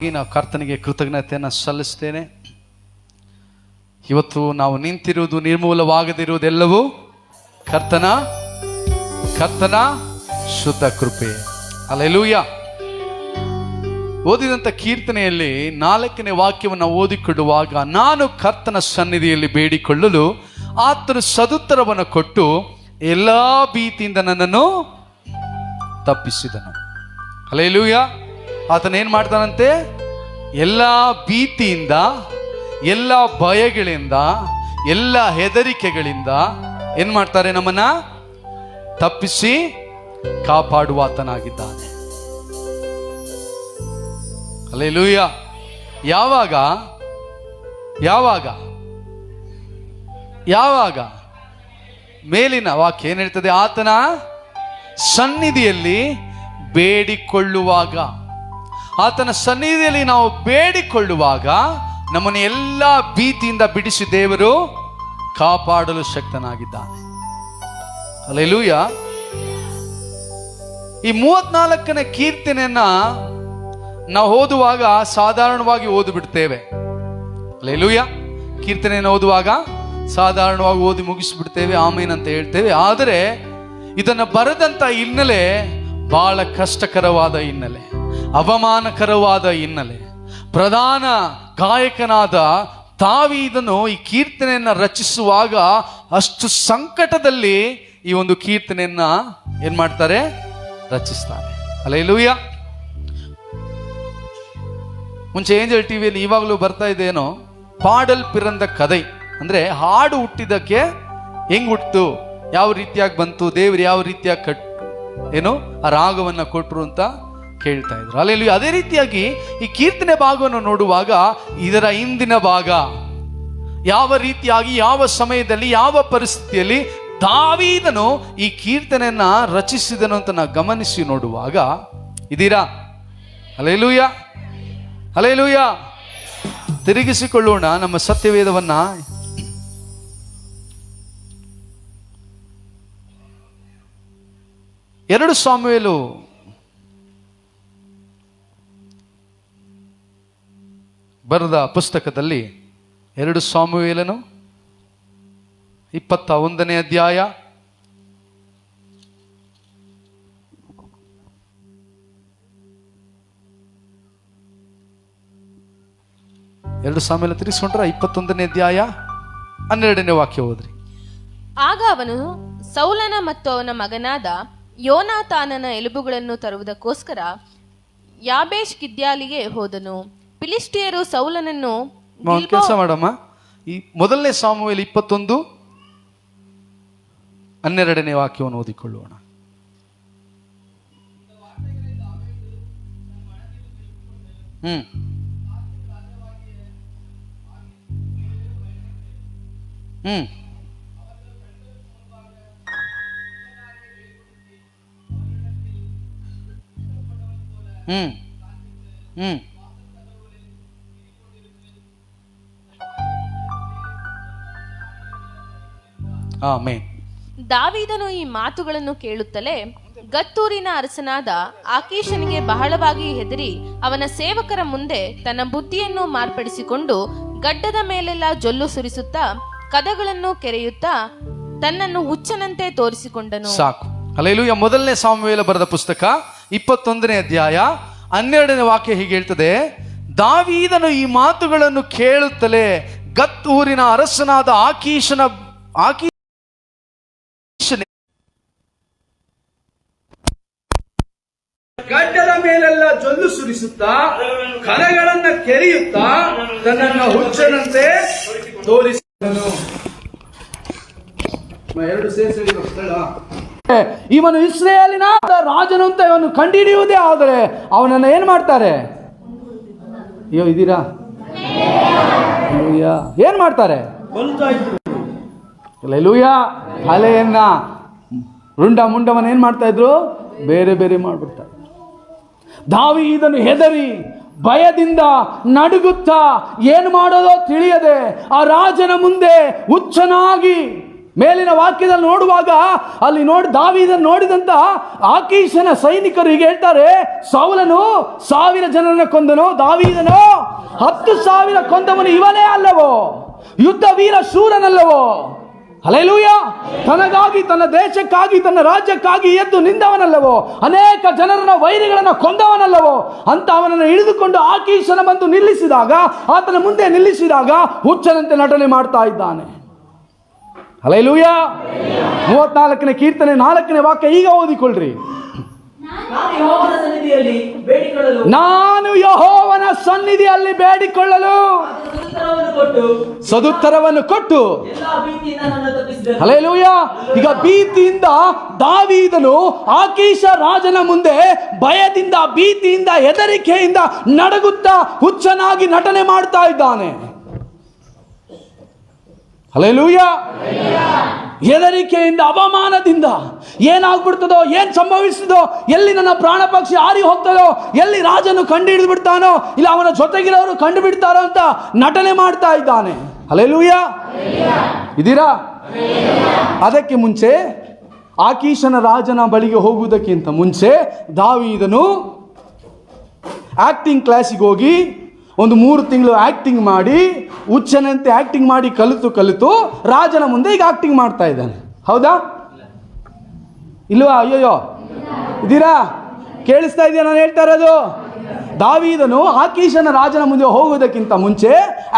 ನಾವು ಕರ್ತನಿಗೆ ಕೃತಜ್ಞತೆಯನ್ನು ಸಲ್ಲಿಸ್ತೇನೆ. ಇವತ್ತು ನಾವು ನಿಂತಿರುವುದು, ನಿರ್ಮೂಲವಾಗದಿರುವುದೆಲ್ಲವೂ ಕರ್ತನ ಶುದ್ಧ ಕೃಪೆ. ಹಲ್ಲೆಲೂಯ. ಓದಿದಂಥ ಕೀರ್ತನೆಯಲ್ಲಿ 4ನೇ ವಾಕ್ಯವನ್ನು ಓದಿಕೊಳ್ಳುವಾಗ, ನಾನು ಕರ್ತನ ಸನ್ನಿಧಿಯಲ್ಲಿ ಬೇಡಿಕೊಳ್ಳಲು ಆತನು ಸದುತ್ತರವನ್ನು ಕೊಟ್ಟು ಎಲ್ಲ ಭೀತಿಯಿಂದ ನನ್ನನ್ನು ತಪ್ಪಿಸಿದನು. ಹಲ್ಲೆಲೂಯ. ಆತನ ಏನು ಮಾಡ್ತಾನಂತೆ? ಎಲ್ಲ ಭೀತಿಯಿಂದ, ಎಲ್ಲ ಭಯಗಳಿಂದ, ಎಲ್ಲ ಹೆದರಿಕೆಗಳಿಂದ ಏನು ಮಾಡ್ತಾರೆ? ನಮ್ಮನ್ನ ತಪ್ಪಿಸಿ ಕಾಪಾಡುವ ಆತನಾಗಿದ್ದಾನೆ. ಹಲ್ಲೆಲೂಯ. ಯಾವಾಗ ಯಾವಾಗ ಯಾವಾಗ ಮೇಲಿನ ವಾಕ್ಯ ಏನು ಹೇಳ್ತದೆ? ಆತನ ಸನ್ನಿಧಿಯಲ್ಲಿ ಬೇಡಿಕೊಳ್ಳುವಾಗ. ಆತನ ಸನ್ನಿಧಿಯಲ್ಲಿ ನಾವು ಬೇಡಿಕೊಳ್ಳುವಾಗ ನಮ್ಮನ್ನು ಎಲ್ಲ ಭೀತಿಯಿಂದ ಬಿಡಿಸಿ ದೇವರು ಕಾಪಾಡಲು ಶಕ್ತನಾಗಿದ್ದಾನೆ. ಹಲ್ಲೆಲೂಯ. ಈ 34ನೇ ಕೀರ್ತನೆಯನ್ನ ನಾವು ಓದುವಾಗ ಸಾಧಾರಣವಾಗಿ ಓದಿಬಿಡ್ತೇವೆ. ಹಲ್ಲೆಲೂಯ. ಕೀರ್ತನೆಯನ್ನು ಓದುವಾಗ ಸಾಧಾರಣವಾಗಿ ಓದಿ ಮುಗಿಸಿಬಿಡ್ತೇವೆ, ಆಮೇನ್ ಅಂತ ಹೇಳ್ತೇವೆ. ಆದರೆ ಇದನ್ನು ಬರೆದಂತ ಹಿನ್ನೆಲೆ ಬಹಳ ಕಷ್ಟಕರವಾದ ಹಿನ್ನೆಲೆ, ಅವಮಾನಕರವಾದ ಹಿನ್ನೆಲೆ. ಪ್ರಧಾನ ಗಾಯಕನಾದ ದಾವೀದನು ಈ ಕೀರ್ತನೆಯನ್ನ ರಚಿಸುವಾಗ ಅಷ್ಟು ಸಂಕಟದಲ್ಲಿ ಈ ಒಂದು ಕೀರ್ತನೆಯನ್ನ ಏನ್ ಮಾಡ್ತಾರೆ? ರಚಿಸ್ತಾರೆ. ಹಲ್ಲೆಲೂಯ. ಮುಂಚೆ ಏಂಜಲ್ ಟಿವಿಯಲ್ಲಿ ಇವಾಗಲೂ ಬರ್ತಾ ಇದೇನೋ, ಪಾಡಲ್ ಪಿರಂದ ಕಥೈ, ಅಂದ್ರೆ ಹಾಡು ಹುಟ್ಟಿದಕ್ಕೆ ಹೆಂಗ್ ಹುಟ್ಟಿತು, ಯಾವ ರೀತಿಯಾಗಿ ಬಂತು, ದೇವರು ಯಾವ ರೀತಿಯಾಗಿ ಏನು ಆ ರಾಗವನ್ನ ಕೊಟ್ರು ಅಂತ ಕೇಳ್ತಾ ಇದ್ರು. ಅಲ್ಲಿ ಅದೇ ರೀತಿಯಾಗಿ ಈ ಕೀರ್ತನೆ ಭಾಗವನ್ನು ನೋಡುವಾಗ ಇದರ ಹಿಂದಿನ ಭಾಗ ಯಾವ ರೀತಿಯಾಗಿ, ಯಾವ ಸಮಯದಲ್ಲಿ, ಯಾವ ಪರಿಸ್ಥಿತಿಯಲ್ಲಿ ದಾವೀದನು ಈ ಕೀರ್ತನೆಯನ್ನ ರಚಿಸಿದನು ಅಂತ ನಾವು ಗಮನಿಸಿ ನೋಡುವಾಗ, ಇದೀರಾ? Hallelujah, hallelujah. ತಿರುಗಿಸಿಕೊಳ್ಳೋಣ ನಮ್ಮ ಸತ್ಯವೇದವನ್ನ. ಎರಡು ಸಾಮುವೇಲು ಬರೆದ ಪುಸ್ತಕದಲ್ಲಿ 2 ಸಾಮುವೇಲನು 21ನೇ ಅಧ್ಯಾಯ 2 ಸಾಮುವೇಲ ತಿರುಗಿಸ್ಕೊಂಡ್ರ 21ನೇ ಅಧ್ಯಾಯ 12ನೇ ವಾಕ್ಯ ಓದ್ರಿ. ಆಗ ಅವನು ಸೌಲನ ಮತ್ತು ಅವನ ಮಗನಾದ ಯೋನಾತಾನನ ಎಲುಬುಗಳನ್ನು ತರುವುದಕ್ಕೋಸ್ಕರ ಯಾಬೇಷ್ ಗಿದ್ಯಾಲಿಗೆ ಹೋದನು. ಫಿಲಿಷ್ಟಿಯರು ಸೌಲನನ್ನು ಕೆಲಸ ಮಾಡಮ್ಮ. ಈ 1ನೇ ಸಾಮುವೇಲ 21:12 ವಾಕ್ಯವನ್ನು ಓದಿಕೊಳ್ಳೋಣ. ಹ್ಮ್ ಹ್ಮ್ ಹ್ಮ್ ಹ್ಮ್ ಆಮೆನ್. ದಾವೀದನು ಈ ಮಾತುಗಳನ್ನು ಕೇಳುತ್ತಲೇ ಗತ್ತೂರಿನ ಅರಸನಾದ ಆಕೀಷನಿಗೆ ಬಹಳವಾಗಿ ಹೆದರಿ ಅವನ ಸೇವಕರ ಮುಂದೆ ತನ್ನ ಬುದ್ಧಿಯನ್ನು ಮಾರ್ಪಡಿಸಿಕೊಂಡು ಗಡ್ಡದ ಮೇಲೆಲ್ಲ ಜೊಲ್ಲು ಸುರಿಸುತ್ತಾ ಕದಗಳನ್ನು ಕೆರೆಯುತ್ತಾ ತನ್ನನ್ನು ಹುಚ್ಚನಂತೆ ತೋರಿಸಿಕೊಂಡನು. ಸಾಕು. ಹಲ್ಲೆಲೂಯ. 1ನೇ ಸಾಮುವೇಲ ಬರೆದ ಪುಸ್ತಕ 21ನೇ ಅಧ್ಯಾಯ 12ನೇ ವಾಕ್ಯ ಹೀಗೆ ಹೇಳ್ತದೆ: ದಾವೀದನು ಈ ಮಾತುಗಳನ್ನು ಕೇಳುತ್ತಲೇ ಗತ್ ಊರಿನ ಅರಸನಾದ ಆಕೀಷನ ಗಡ್ಡದ ಮೇಲೆಲ್ಲ ಜೊಲ್ಲು ಸುರಿಸುತ್ತಾ ಕಲೆಗಳನ್ನ ಕೆರೆಯುತ್ತಾ ತನ್ನನ್ನು ಹುಚ್ಚನಂತೆ ತೋರಿಸಿದನು. ಇವನು ಇಸ್ರೇಲಿನ ರಾಜನು ಅಂತ ಇವನು ಕಂಡುಹಿಡಿಯುವುದೇ ಆದರೆ ಅವನನ್ನು ಏನ್ ಮಾಡ್ತಾರೆ? ಅಯ್ಯೋ, ಇದೀರಾ? ಏನ್ ಮಾಡ್ತಾರೆ? ಹಲ್ಲೆಲೂಯ. ಹಲೆಯನ್ನ ರುಂಡ ಮುಂಡವನ್ನ ಏನ್ ಮಾಡ್ತಾ ಇದ್ರು? ಬೇರೆ ಬೇರೆ ಮಾಡ್ಬಿಡ್ತಾರೆ. ದಾವೀದನು ಹೆದರಿ ಭಯದಿಂದ ನಡುಗುತ್ತಾ ಏನು ಮಾಡೋದೋ ತಿಳಿಯದೆ ಆ ರಾಜನ ಮುಂದೆ ಹುಚ್ಚನಾಗಿ ಮೇಲಿನ ವಾಕ್ಯದಲ್ಲಿ ನೋಡುವಾಗ ಅಲ್ಲಿ ದಾವೀದನ ನೋಡಿದಂತ ಆಕೀಷನ ಸೈನಿಕರು ಈಗ ಹೇಳ್ತಾರೆ, ಸೌಲನು 1000 ಜನರನ್ನ ಕೊಂದನು, ದಾವೀದನು 10,000 ಕೊಂದವನು ಇವನೇ ಅಲ್ಲವೋ? ಯುದ್ಧ ವೀರ ಶೂರನಲ್ಲವೋ? ಹಲ್ಲೆಲೂಯಾ! ತನಗಾಗಿ, ತನ್ನ ದೇಶಕ್ಕಾಗಿ, ತನ್ನ ರಾಜ್ಯಕ್ಕಾಗಿ ಎದ್ದು ನಿಂದವನಲ್ಲವೋ? ಅನೇಕ ಜನರನ್ನ, ವೈರಿಗಳನ್ನ ಕೊಂದವನಲ್ಲವೋ? ಅಂತ ಅವನನ್ನು ಹಿಡಿದುಕೊಂಡು ಆಕೀಷನ ಬಂದು ನಿಲ್ಲಿಸಿದಾಗ, ಆತನ ಮುಂದೆ ನಿಲ್ಲಿಸಿದಾಗ ಹುಚ್ಚನಂತೆ ನಟನೆ ಮಾಡ್ತಾ ಇದ್ದಾನೆ. ಹಲ್ಲೆಲೂಯಾ! 34ನೇ ಕೀರ್ತನೆ 4ನೇ ವಾಕ್ಯ ಈಗ ಓದಿಕೊಳ್ಳ್ರಿ. ನಾನು ಯೆಹೋವನ ಸನ್ನಿಧಿಯಲ್ಲಿ ಬೇಡಿಕೊಳ್ಳಲು ಸದುತ್ತರವನ್ನು ಕೊಟ್ಟು. ಹಲ್ಲೆಲೂಯಾ! ಈಗ ಭೀತಿಯಿಂದ ದಾವೀದನು ಆಕೀಷ ರಾಜನ ಮುಂದೆ ಭಯದಿಂದ, ಭೀತಿಯಿಂದ, ಹೆದರಿಕೆಯಿಂದ ನಡುಗುತ್ತಾ ಹುಚ್ಚನಾಗಿ ನಟನೆ ಮಾಡ್ತಾ ಇದ್ದಾನೆ. ಹಲ್ಲೆಲೂಯಾ! ಹೆದರಿಕೆಯಿಂದ, ಅವಮಾನದಿಂದ, ಏನಾಗ್ಬಿಡ್ತದೋ, ಏನ್ ಸಂಭವಿಸ್ತದೋ, ಎಲ್ಲಿ ನನ್ನ ಪ್ರಾಣ ಪಕ್ಷಿ ಹಾರಿ ಹೋಗ್ತದೋ, ಎಲ್ಲಿ ರಾಜನು ಕಂಡು ಹಿಡಿದು ಬಿಡ್ತಾನೋ, ಇಲ್ಲ ಅವನ ಜೊತೆಗಿರೋರು ಕಂಡು ಬಿಡ್ತಾರೋ ಅಂತ ನಟನೆ ಮಾಡ್ತಾ ಇದ್ದಾನೆ. ಹಲ್ಲೆಲೂಯಾ! ಇದೀರಾ? ಅದಕ್ಕೆ ಮುಂಚೆ, ಆಕೀಷನ ರಾಜನ ಬಳಿಗೆ ಹೋಗುವುದಕ್ಕಿಂತ ಮುಂಚೆ ದಾವೀದನು ಆಕ್ಟಿಂಗ್ ಕ್ಲಾಸಿಗೆ ಹೋಗಿ ಒಂದು 3 ತಿಂಗಳು ಆಕ್ಟಿಂಗ್ ಮಾಡಿ, ಹುಚ್ಚನಂತೆ ಆಕ್ಟಿಂಗ್ ಮಾಡಿ ಕಲಿತು ರಾಜನ ಮುಂದೆ ಈಗ ಆಕ್ಟಿಂಗ್ ಮಾಡ್ತಾ ಇದ್ದಾನೆ. ಹೌದಾ ಇಲ್ವಾ? ಅಯ್ಯೋಯ್ಯೋ, ಇದೀರಾ? ಕೇಳಿಸ್ತಾ ಇದೆಯಾ ನಾನು ಹೇಳ್ತಾ ಇರೋದು? ದಾವೀದನು ಆಕೀಷನ ರಾಜನ ಮುಂದೆ ಹೋಗುವುದಕ್ಕಿಂತ ಮುಂಚೆ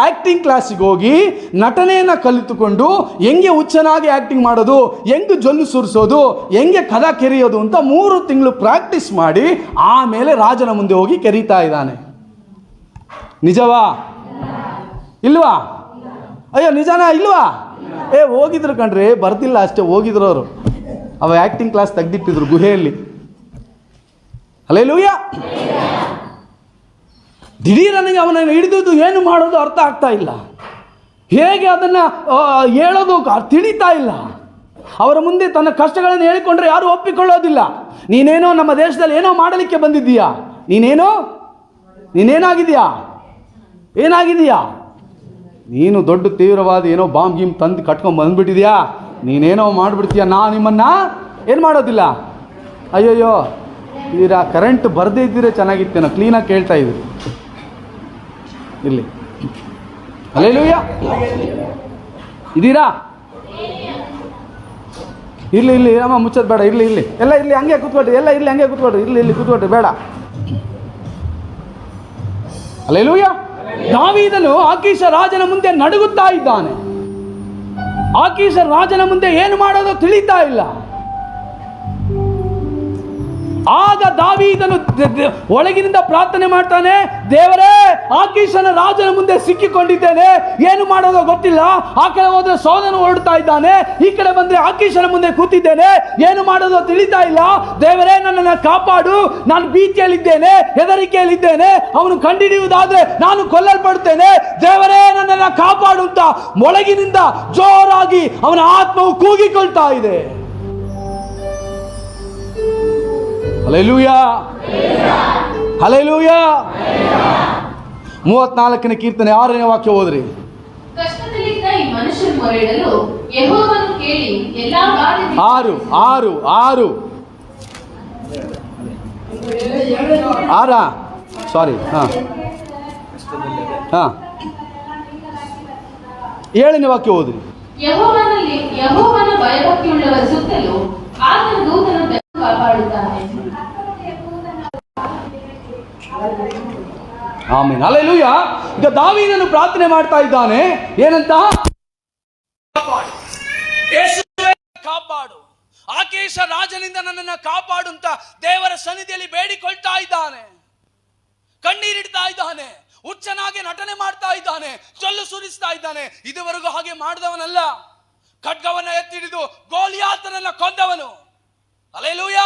ಆಕ್ಟಿಂಗ್ ಕ್ಲಾಸಿಗೆ ಹೋಗಿ ನಟನೆಯನ್ನು ಕಲಿತುಕೊಂಡು ಹೆಂಗೆ ಹುಚ್ಚನಾಗಿ ಆಕ್ಟಿಂಗ್ ಮಾಡೋದು, ಹೆಂಗೆ ಜೊಲ್ಲು ಸುರಿಸೋದು, ಹೆಂಗೆ ಕದ ಕೆರೆಯೋದು ಅಂತ 3 ತಿಂಗಳು ಪ್ರಾಕ್ಟೀಸ್ ಮಾಡಿ ಆಮೇಲೆ ರಾಜನ ಮುಂದೆ ಹೋಗಿ ಕೆರೀತಾ ಇದ್ದಾನೆ. ನಿಜವಾ ಇಲ್ವಾ? ಅಯ್ಯೋ, ನಿಜನಾ ಇಲ್ವಾ? ಹೋಗಿದ್ರು ಕಣ್ರಿ, ಬರ್ತಿಲ್ಲ ಅಷ್ಟೇ, ಹೋಗಿದ್ರು ಅವರು. ಅವ ಆಕ್ಟಿಂಗ್ ಕ್ಲಾಸ್ ತೆಗೆದಿಟ್ಟಿದ್ರು ಗುಹೆಯಲ್ಲಿ. ಹಲ್ಲೆಲೂಯಾ! ದಿಢೀರನಿಗೆ ಅವನನ್ನು ಹಿಡಿದು ಏನು ಮಾಡೋದು ಅರ್ಥ ಆಗ್ತಾ ಇಲ್ಲ, ಹೇಗೆ ಅದನ್ನು ಹೇಳೋದು ತಿಳಿತಾ ಇಲ್ಲ. ಅವರ ಮುಂದೆ ತನ್ನ ಕಷ್ಟಗಳನ್ನು ಹೇಳಿಕೊಂಡ್ರೆ ಯಾರು ಒಪ್ಪಿಕೊಳ್ಳೋದಿಲ್ಲ. ನೀನೇನೋ ನಮ್ಮ ದೇಶದಲ್ಲಿ ಏನೋ ಮಾಡಲಿಕ್ಕೆ ಬಂದಿದ್ದೀಯಾ, ನೀನೇನಾಗಿದೆಯಾ, ಏನಾಗಿದೆಯಾ? ನೀನು ದೊಡ್ಡ ತೀವ್ರವಾದ ಏನೋ ಬಾಂಬ್ ಗೀಮ್ ತಂದು ಕಟ್ಕೊಂಡು ಬಂದ್ಬಿಟ್ಟಿದ್ಯಾ, ನೀನೇನೋ ಮಾಡಿಬಿಡ್ತೀಯ, ನಿಮ್ಮನ್ನು ಏನು ಮಾಡೋದಿಲ್ಲ. ಅಯ್ಯೋಯ್ಯೋ, ಇದೀರಾ? ಕರೆಂಟ್ ಬರದೇ ಇದ್ದೀರಾ ಚೆನ್ನಾಗಿತ್ತೇನೋ, ಕ್ಲೀನಾಗಿ ಕೇಳ್ತಾ ಇದ್ರಿ ಇಲ್ಲಿ. ಹಲ್ಲೆಲೂಯಾ! ಇದೀರಾ? ಇಲ್ಲಿ ಅಮ್ಮ ಮುಚ್ಚೋದು ಬೇಡ, ಇಲ್ಲಿ ಎಲ್ಲ ಇಲ್ಲಿ ಹಂಗೆ ಕೂತ್ಕೊಡ್ರಿ, ಎಲ್ಲ ಇಲ್ಲಿ ಹಂಗೆ ಕೂತ್ಕೊಡ್ರಿ, ಇಲ್ಲಿ ಕೂತ್ಕೊಡ್ರಿ, ಬೇಡ. ಹಲ್ಲೆಲೂಯಾ! ದಾವೀದನು ಆಕೀಷ ರಾಜನ ಮುಂದೆ ನಡುಗುತ್ತಾ ಇದ್ದಾನೆ. ಆಕೀಷ ರಾಜನ ಮುಂದೆ ಏನು ಮಾಡೋದು ತಿಳಿತಾ ಇಲ್ಲ. ಆಗ ದಾವೀದನು ಒಳಗಿನಿಂದ ಪ್ರಾರ್ಥನೆ ಮಾಡ್ತಾನೆ, ದೇವರೇ, ಆಕೀಷನ ರಾಜನ ಮುಂದೆ ಸಿಕ್ಕಿಕೊಂಡಿದ್ದೇನೆ, ಏನು ಮಾಡೋದೋ ಗೊತ್ತಿಲ್ಲ. ಆ ಕಡೆ ಹೋದ್ರೆ ಸೌಲನು ಹೊರಡ್ತಾ ಇದ್ದಾನೆ, ಈ ಕಡೆ ಬಂದ್ರೆ ಆಕೀಷನ ಮುಂದೆ ಕೂತಿದ್ದೇನೆ, ಏನು ಮಾಡೋದೋ ತಿಳಿತಾ ಇಲ್ಲ. ದೇವರೇ, ನನ್ನನ್ನು ಕಾಪಾಡು, ನಾನು ಭೀತಿಯಲ್ಲಿದ್ದೇನೆ, ಹೆದರಿಕೆಯಲ್ಲಿದ್ದೇನೆ, ಅವನು ಕಂಡುಹಿಡಿಯುವುದಾದ್ರೆ ನಾನು ಕೊಲ್ಲಲ್ಪಡುತ್ತೇನೆ. ದೇವರೇ, ನನ್ನನ್ನು ಕಾಪಾಡು ಅಂತ ಒಳಗಿನಿಂದ ಜೋರಾಗಿ ಅವನ ಆತ್ಮವು ಕೂಗಿಕೊಳ್ತಾ ಇದೆ. ಹಲ್ಲೆಲೂಯಾ! ಹಲ್ಲೆಲೂಯಾ! 34ನೇ ಕೀರ್ತನೆ 6ನೇ ವಾಕ್ಯ ಓದ್ರಿ. ಕಷ್ಟದಲ್ಲಿದ್ದ ಈ ಮನುಷ್ಯನ ಮೊರೆಯಿಡಲು ಯೆಹೋವನು ಕೇಳಿ ಎಲ್ಲಾ ಬಾಧೆ 6 ಸಾರಿ 7ನೇ ವಾಕ್ಯ ಓದ್ರಿ. ಯೆಹೋವನ ಭಯಭಕ್ತಿಯುಳ್ಳವರ ಸುತ್ತಲೂ ಆತನ ದೂತನು ಕಾಪಾಡುತ್ತಾನೆ. Amen, hallelujah. ಈಗ ದಾವೀದನು ಪ್ರಾರ್ಥನೆ ಮಾಡ್ತಾ ಇದ್ದಾನೆ, ಏನಂತ? ಕಾಪಾಡು, ಆಕೀಷ ರಾಜನಿಂದ ನನ್ನನ್ನು ಕಾಪಾಡು ಅಂತ ದೇವರ ಸನ್ನಿಧಿಯಲ್ಲಿ ಬೇಡಿಕೊಳ್ತಾ ಇದ್ದಾನೆ. ಕಣ್ಣೀರಿಡ್ತಾ ಇದ್ದಾನೆ, ಹುಚ್ಚನಾಗಿ ನಟನೆ ಮಾಡ್ತಾ ಇದ್ದಾನೆ, ಜೊಲ್ಲು ಸುರಿಸ್ತಾ ಇದ್ದಾನೆ. ಇದುವರೆಗೂ ಹಾಗೆ ಮಾಡಿದವನಲ್ಲ. ಖಡ್ಗವನ್ನ ಎತ್ತಿಡಿದು ಗೋಲಿಯಾತನನ್ನ ಕೊಂದವನು. ಹಲ್ಲೆಲೂಯಾ!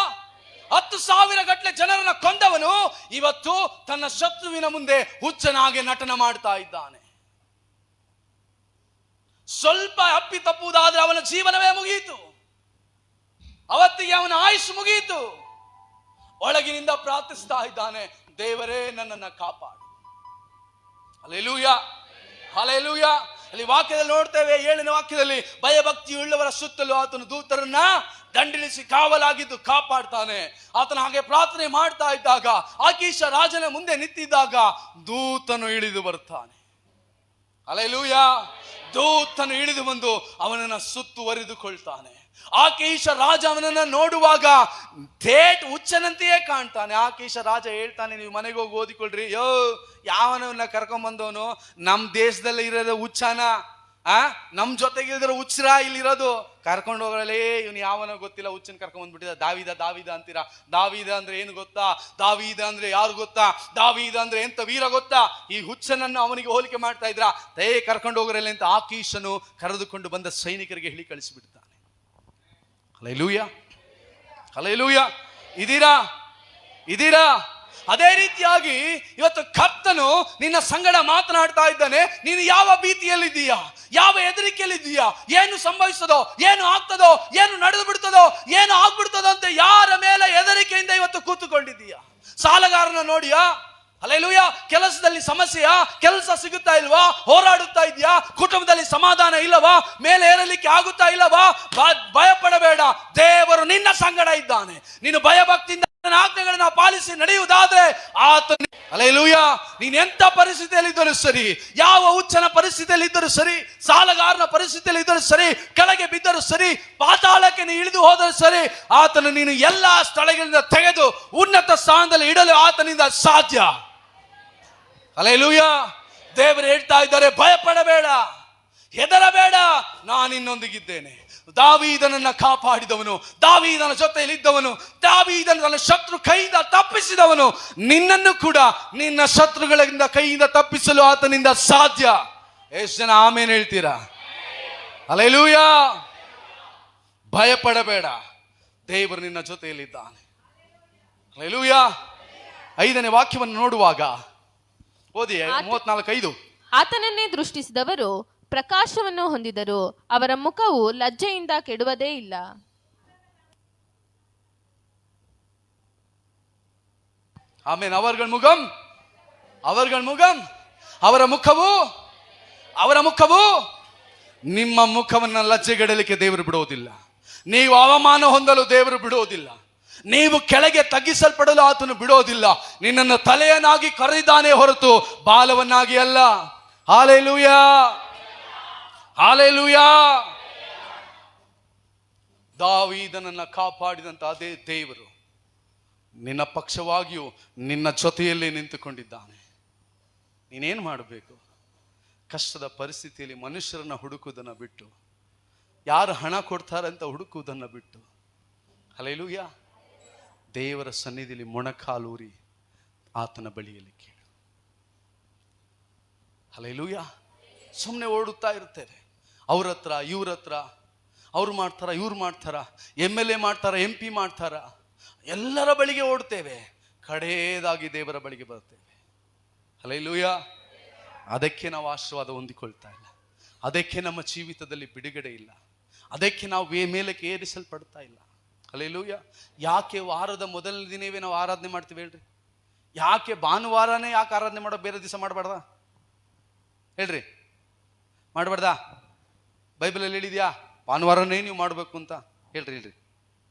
10,000 ಗಟ್ಟಲೆ ಜನರನ್ನ ಕೊಂದವನು ಇವತ್ತು ತನ್ನ ಶತ್ರುವಿನ ಮುಂದೆ ಹುಚ್ಚನಾಗೆ ನಟನೆ ಮಾಡ್ತಾ ಇದ್ದಾನೆ. ಸ್ವಲ್ಪ ಅಪ್ಪಿ ತಪ್ಪುವುದಾದ್ರೆ ಅವನ ಜೀವನವೇ ಮುಗಿಯಿತು, ಅವತ್ತಿಗೆ ಅವನ ಆಯುಷ್ ಮುಗಿಯಿತು. ಒಳಗಿನಿಂದ ಪ್ರಾರ್ಥಿಸ್ತಾ ಇದ್ದಾನೆ, ದೇವರೇ, ನನ್ನನ್ನು ಕಾಪಾಡು. ಹಲ್ಲೆಲೂಯಾ! ಹಲ್ಲೆಲೂಯಾ! ಅಲ್ಲಿ ವಾಕ್ಯದಲ್ಲಿ ನೋಡ್ತೇವೆ, 7ನೇ ವಾಕ್ಯದಲ್ಲಿ, ಭಯಭಕ್ತಿ ಉಳ್ಳವರ ಸುತ್ತಲೂ ಆತನು ದೂತರನ್ನ ದಂಡಿಳಿಸಿ ಕಾವಲಾಗಿದ್ದು ಕಾಪಾಡ್ತಾನೆ. ಆತನ ಹಾಗೆ ಪ್ರಾರ್ಥನೆ ಮಾಡ್ತಾ ಇದ್ದಾಗ, ಆಕೀಷ ರಾಜನ ಮುಂದೆ ನಿಂತಿದ್ದಾಗ ದೂತನು ಇಳಿದು ಬರ್ತಾನೆ. ಹಲ್ಲೆಲೂಯಾ. ದೂತನು ಇಳಿದು ಬಂದು ಅವನನ್ನ ಸುತ್ತುವರಿದುಕೊಳ್ತಾನೆ. ಆಕೀಷ ರಾಜ ಅವನನ್ನ ನೋಡುವಾಗ ಥೇಟ್ ಹುಚ್ಚನಂತೆಯೇ ಕಾಣ್ತಾನೆ. ಆಕೀಷ ರಾಜ ಹೇಳ್ತಾನೆ, ನೀವು ಮನೆಗೆ ಹೋಗಿ ಓದಿಕೊಳ್ರಿ. ಯಾವನವನ್ನ ಕರ್ಕೊಂಬಂದವನು ನಮ್ಮ ದೇಶದಲ್ಲಿ ಇರೋದು ಹುಚ್ಚನ, ನಮ್ ಜೊತೆಗಿಲ್ದಿರೋ ಹುಚ್ಚರ ಇಲ್ಲಿರೋದು, ಕರ್ಕೊಂಡು ಹೋಗಲೇ ಇವನು ಯಾವನೋ ಗೊತ್ತಿಲ್ಲ, ಹುಚ್ಚನ್ ಕರ್ಕೊಂಡ್ ಬಂದ್ಬಿಟ್ಟಿದ. ದಾವೀದ ಅಂತೀರಾ? ದಾವೀದ ಅಂದ್ರೆ ಏನು ಗೊತ್ತಾ? ದಾವೀದ ಅಂದ್ರೆ ಯಾರು ಗೊತ್ತಾ? ದಾವೀದ ಅಂದ್ರೆ ಎಂತ ವೀರ ಗೊತ್ತಾ? ಈ ಹುಚ್ಚನನ್ನು ಅವನಿಗೆ ಹೋಲಿಕೆ ಮಾಡ್ತಾ ಇದ್ರ. ಕರ್ಕೊಂಡು ಹೋಗರಲ್ಲ ಅಂತ ಆಕೀಷನು ಕರೆದುಕೊಂಡು ಬಂದ ಸೈನಿಕರಿಗೆ ಹೇಳಿ ಕಳಿಸಿಬಿಡ್ತಾನೆ. Hallelujah, hallelujah. ಇದೀರಾ? ಅದೇ ರೀತಿಯಾಗಿ ಇವತ್ತು ಕರ್ತನು ನಿನ್ನ ಸಂಗಡ ಮಾತನಾಡ್ತಾ ಇದ್ದಾನೆ. ನೀನು ಯಾವ ಭೀತಿಯಲ್ಲಿದ್ದೀಯಾ? ಯಾವ ಹೆದರಿಕೆಯಲ್ಲಿದ್ದೀಯಾ? ಏನು ಸಂಭವಿಸ್ತದೋ, ಏನು ಆಗ್ತದೋ, ಏನು ನಡೆದು ಬಿಡ್ತದೋ, ಏನು ಆಗ್ಬಿಡ್ತದೋ ಅಂತ ಯಾರ ಮೇಲೆ ಹೆದರಿಕೆಯಿಂದ ಇವತ್ತು ಕೂತುಕೊಂಡಿದ್ದೀಯಾ? ಸಾಲಗಾರನ ನೋಡಿಯಾ? ಹಲ್ಲೆಲೂಯಾ. ಕೆಲಸದಲ್ಲಿ ಸಮಸ್ಯೆಯಾ? ಕೆಲಸ ಸಿಗುತ್ತಾ ಇಲ್ವಾ? ಹೋರಾಡುತ್ತಾ ಇದೆಯಾ? ಕುಟುಂಬದಲ್ಲಿ ಸಮಾಧಾನ ಇಲ್ಲವಾ? ಮೇಲೆ ಏರಲಿಕ್ಕೆ ಆಗುತ್ತಾ ಇಲ್ಲವಾ? ಭಯಪಡಬೇಡ, ದೇವರು ನಿನ್ನ ಸಂಗಡ ಇದ್ದಾನೆ. ನೀನು ಭಯಭಕ್ತಿಯಿಂದ ಆಜ್ಞೆಗಳನ್ನ ಪಾಲಿಸಿ ನಡೆಯುವುದಾದ್ರೆ ಆತನು, ಹಲ್ಲೆಲೂಯಾ, ನೀನ್ ಎಂತ ಪರಿಸ್ಥಿತಿಯಲ್ಲಿ ಇದ್ದರೂ ಸರಿ, ಯಾವ ಹುಚ್ಚನ ಪರಿಸ್ಥಿತಿಯಲ್ಲಿ ಇದ್ದರೂ ಸರಿ, ಸಾಲಗಾರನ ಪರಿಸ್ಥಿತಿಯಲ್ಲಿ ಇದ್ದರೂ ಸರಿ, ಕೆಳಗೆ ಬಿದ್ದರೂ ಸರಿ, ಪಾತಾಳಕ್ಕೆ ನೀನು ಇಳಿದು ಹೋದರೂ ಸರಿ, ಆತನು ನೀನು ಎಲ್ಲಾ ಸ್ಥಳಗಳಿಂದ ತೆಗೆದು ಉನ್ನತ ಸ್ಥಾನದಲ್ಲಿ ಇಡಲು ಆತನಿಂದ ಸಾಧ್ಯ. ಹಲ್ಲೆಲೂಯಾ. ದೇವರು ಹೇಳ್ತಾ ಇದ್ದಾರೆ, ಭಯಪಡಬೇಡ, ಹೆದರಬೇಡ, ನಾನು ನಿನ್ನೊಂದಿಗಿದ್ದೇನೆ. ದಾವೀದನನ್ನ ಕಾಪಾಡಿದವನು, ದಾವೀದನ ಜೊತೆಯಲ್ಲಿದ್ದವನು, ದಾವೀದನ ತನ್ನ ಶತ್ರು ಕೈಯಿಂದ ತಪ್ಪಿಸಿದವನು, ನಿನ್ನನ್ನು ಕೂಡ ನಿನ್ನ ಶತ್ರುಗಳಿಂದ ಕೈಯಿಂದ ತಪ್ಪಿಸಲು ಆತನಿಂದ ಸಾಧ್ಯ. ಎಷ್ಟು ಜನ ಆಮೇನ್ ಹೇಳ್ತೀರಾ? ಹಲ್ಲೆಲೂಯಾ. ಭಯಪಡಬೇಡ, ದೇವರು ನಿನ್ನ ಜೊತೆಯಲ್ಲಿದ್ದಾನೆ. ಹಲ್ಲೆಲೂಯಾ. 5ನೇ ವಾಕ್ಯವನ್ನು ನೋಡುವಾಗ ಓದಿ, 34:5. ಆತನನ್ನೇ ದೃಷ್ಟಿಸಿದವರು ಪ್ರಕಾಶವನ್ನು ಹೊಂದಿದರು, ಅವರ ಮುಖವು ಲಜ್ಜೆಯಿಂದ ಕೆಡುವುದೇ ಇಲ್ಲ. ಆಮೇನ್. ಅವರ ಮುಖವು ನಿಮ್ಮ ಮುಖವನ್ನ ಲಜ್ಜೆಗೆಡಲಿಕ್ಕೆ ದೇವರು ಬಿಡುವುದಿಲ್ಲ. ನೀವು ಅವಮಾನ ಹೊಂದಲು ದೇವರು ಬಿಡುವುದಿಲ್ಲ. ನೀವು ಕೆಳಗೆ ತಗ್ಗಿಸಲ್ಪಡಲು ಆತನು ಬಿಡೋದಿಲ್ಲ. ನಿನ್ನನ್ನು ತಲೆಯನ್ನಾಗಿ ಕರೆದಿದ್ದಾನೆ ಹೊರತು ಬಾಲವನ್ನಾಗಿ ಅಲ್ಲ. Hallelujah, hallelujah. ದಾವೀದನನ್ನ ಕಾಪಾಡಿದಂತ ಅದೇ ದೇವರು ನಿನ್ನ ಪಕ್ಷವಾಗಿಯೂ ನಿನ್ನ ಜೊತೆಯಲ್ಲೇ ನಿಂತುಕೊಂಡಿದ್ದಾನೆ. ನೀನೇನು ಮಾಡಬೇಕು? ಕಷ್ಟದ ಪರಿಸ್ಥಿತಿಯಲ್ಲಿ ಮನುಷ್ಯರನ್ನ ಹುಡುಕುವುದನ್ನ ಬಿಟ್ಟು, ಯಾರು ಹಣ ಕೊಡ್ತಾರೆ ಅಂತ ಹುಡುಕುವುದನ್ನ ಬಿಟ್ಟು, ಹಲ್ಲೆಲೂಯಾ, ದೇವರ ಸನ್ನಿಧಿಯಲ್ಲಿ ಮೊಣಕಾಲೂರಿ ಆತನ ಬಳಿಯಲ್ಲಿ ಕೇಳು. ಹಲ್ಲೆಲೂಯಾ. ಸುಮ್ಮನೆ ಓಡುತ್ತಾ ಇರ್ತೇವೆ, ಅವ್ರ ಹತ್ರ ಇವ್ರ ಹತ್ರ, ಅವ್ರು ಮಾಡ್ತಾರ ಇವ್ರು ಮಾಡ್ತಾರ, MLA ಮಾಡ್ತಾರ, MP ಮಾಡ್ತಾರ, ಎಲ್ಲರ ಬಳಿಗೆ ಓಡ್ತೇವೆ, ಕಡೆಯದಾಗಿ ದೇವರ ಬಳಿಗೆ ಬರ್ತೇವೆ. ಹಲ್ಲೆಲೂಯಾ. ಅದಕ್ಕೆ ನಾವು ಆಶೀರ್ವಾದ ಹೊಂದಿಕೊಳ್ತಾ ಇಲ್ಲ, ಅದಕ್ಕೆ ನಮ್ಮ ಜೀವಿತದಲ್ಲಿ ಬಿಡುಗಡೆ ಇಲ್ಲ, ಅದಕ್ಕೆ ನಾವು ಮೇಲಕ್ಕೆ ಏರಿಸಲ್ಪಡ್ತಾ ಇಲ್ಲ. ಹಲ್ಲೆಲೂಯಾ. ಯಾಕೆ ವಾರದ ಮೊದಲನೇ ದಿನವೇ ನಾವು ಆರಾಧನೆ ಮಾಡ್ತೀವಿ ಹೇಳ್ರಿ? ಯಾಕೆ ಭಾನುವಾರನೇ ಯಾಕೆ ಆರಾಧನೆ ಮಾಡೋ? ಬೇರೆ ದಿವಸ ಮಾಡಬಾರ್ದಾ ಹೇಳ್ರಿ? ಮಾಡಬಾರ್ದಾ? ಬೈಬಲಲ್ಲಿ ಹೇಳಿದ್ಯಾ ಭಾನುವಾರನೇ ನೀವು ಮಾಡಬೇಕು ಅಂತ? ಹೇಳ್ರಿ.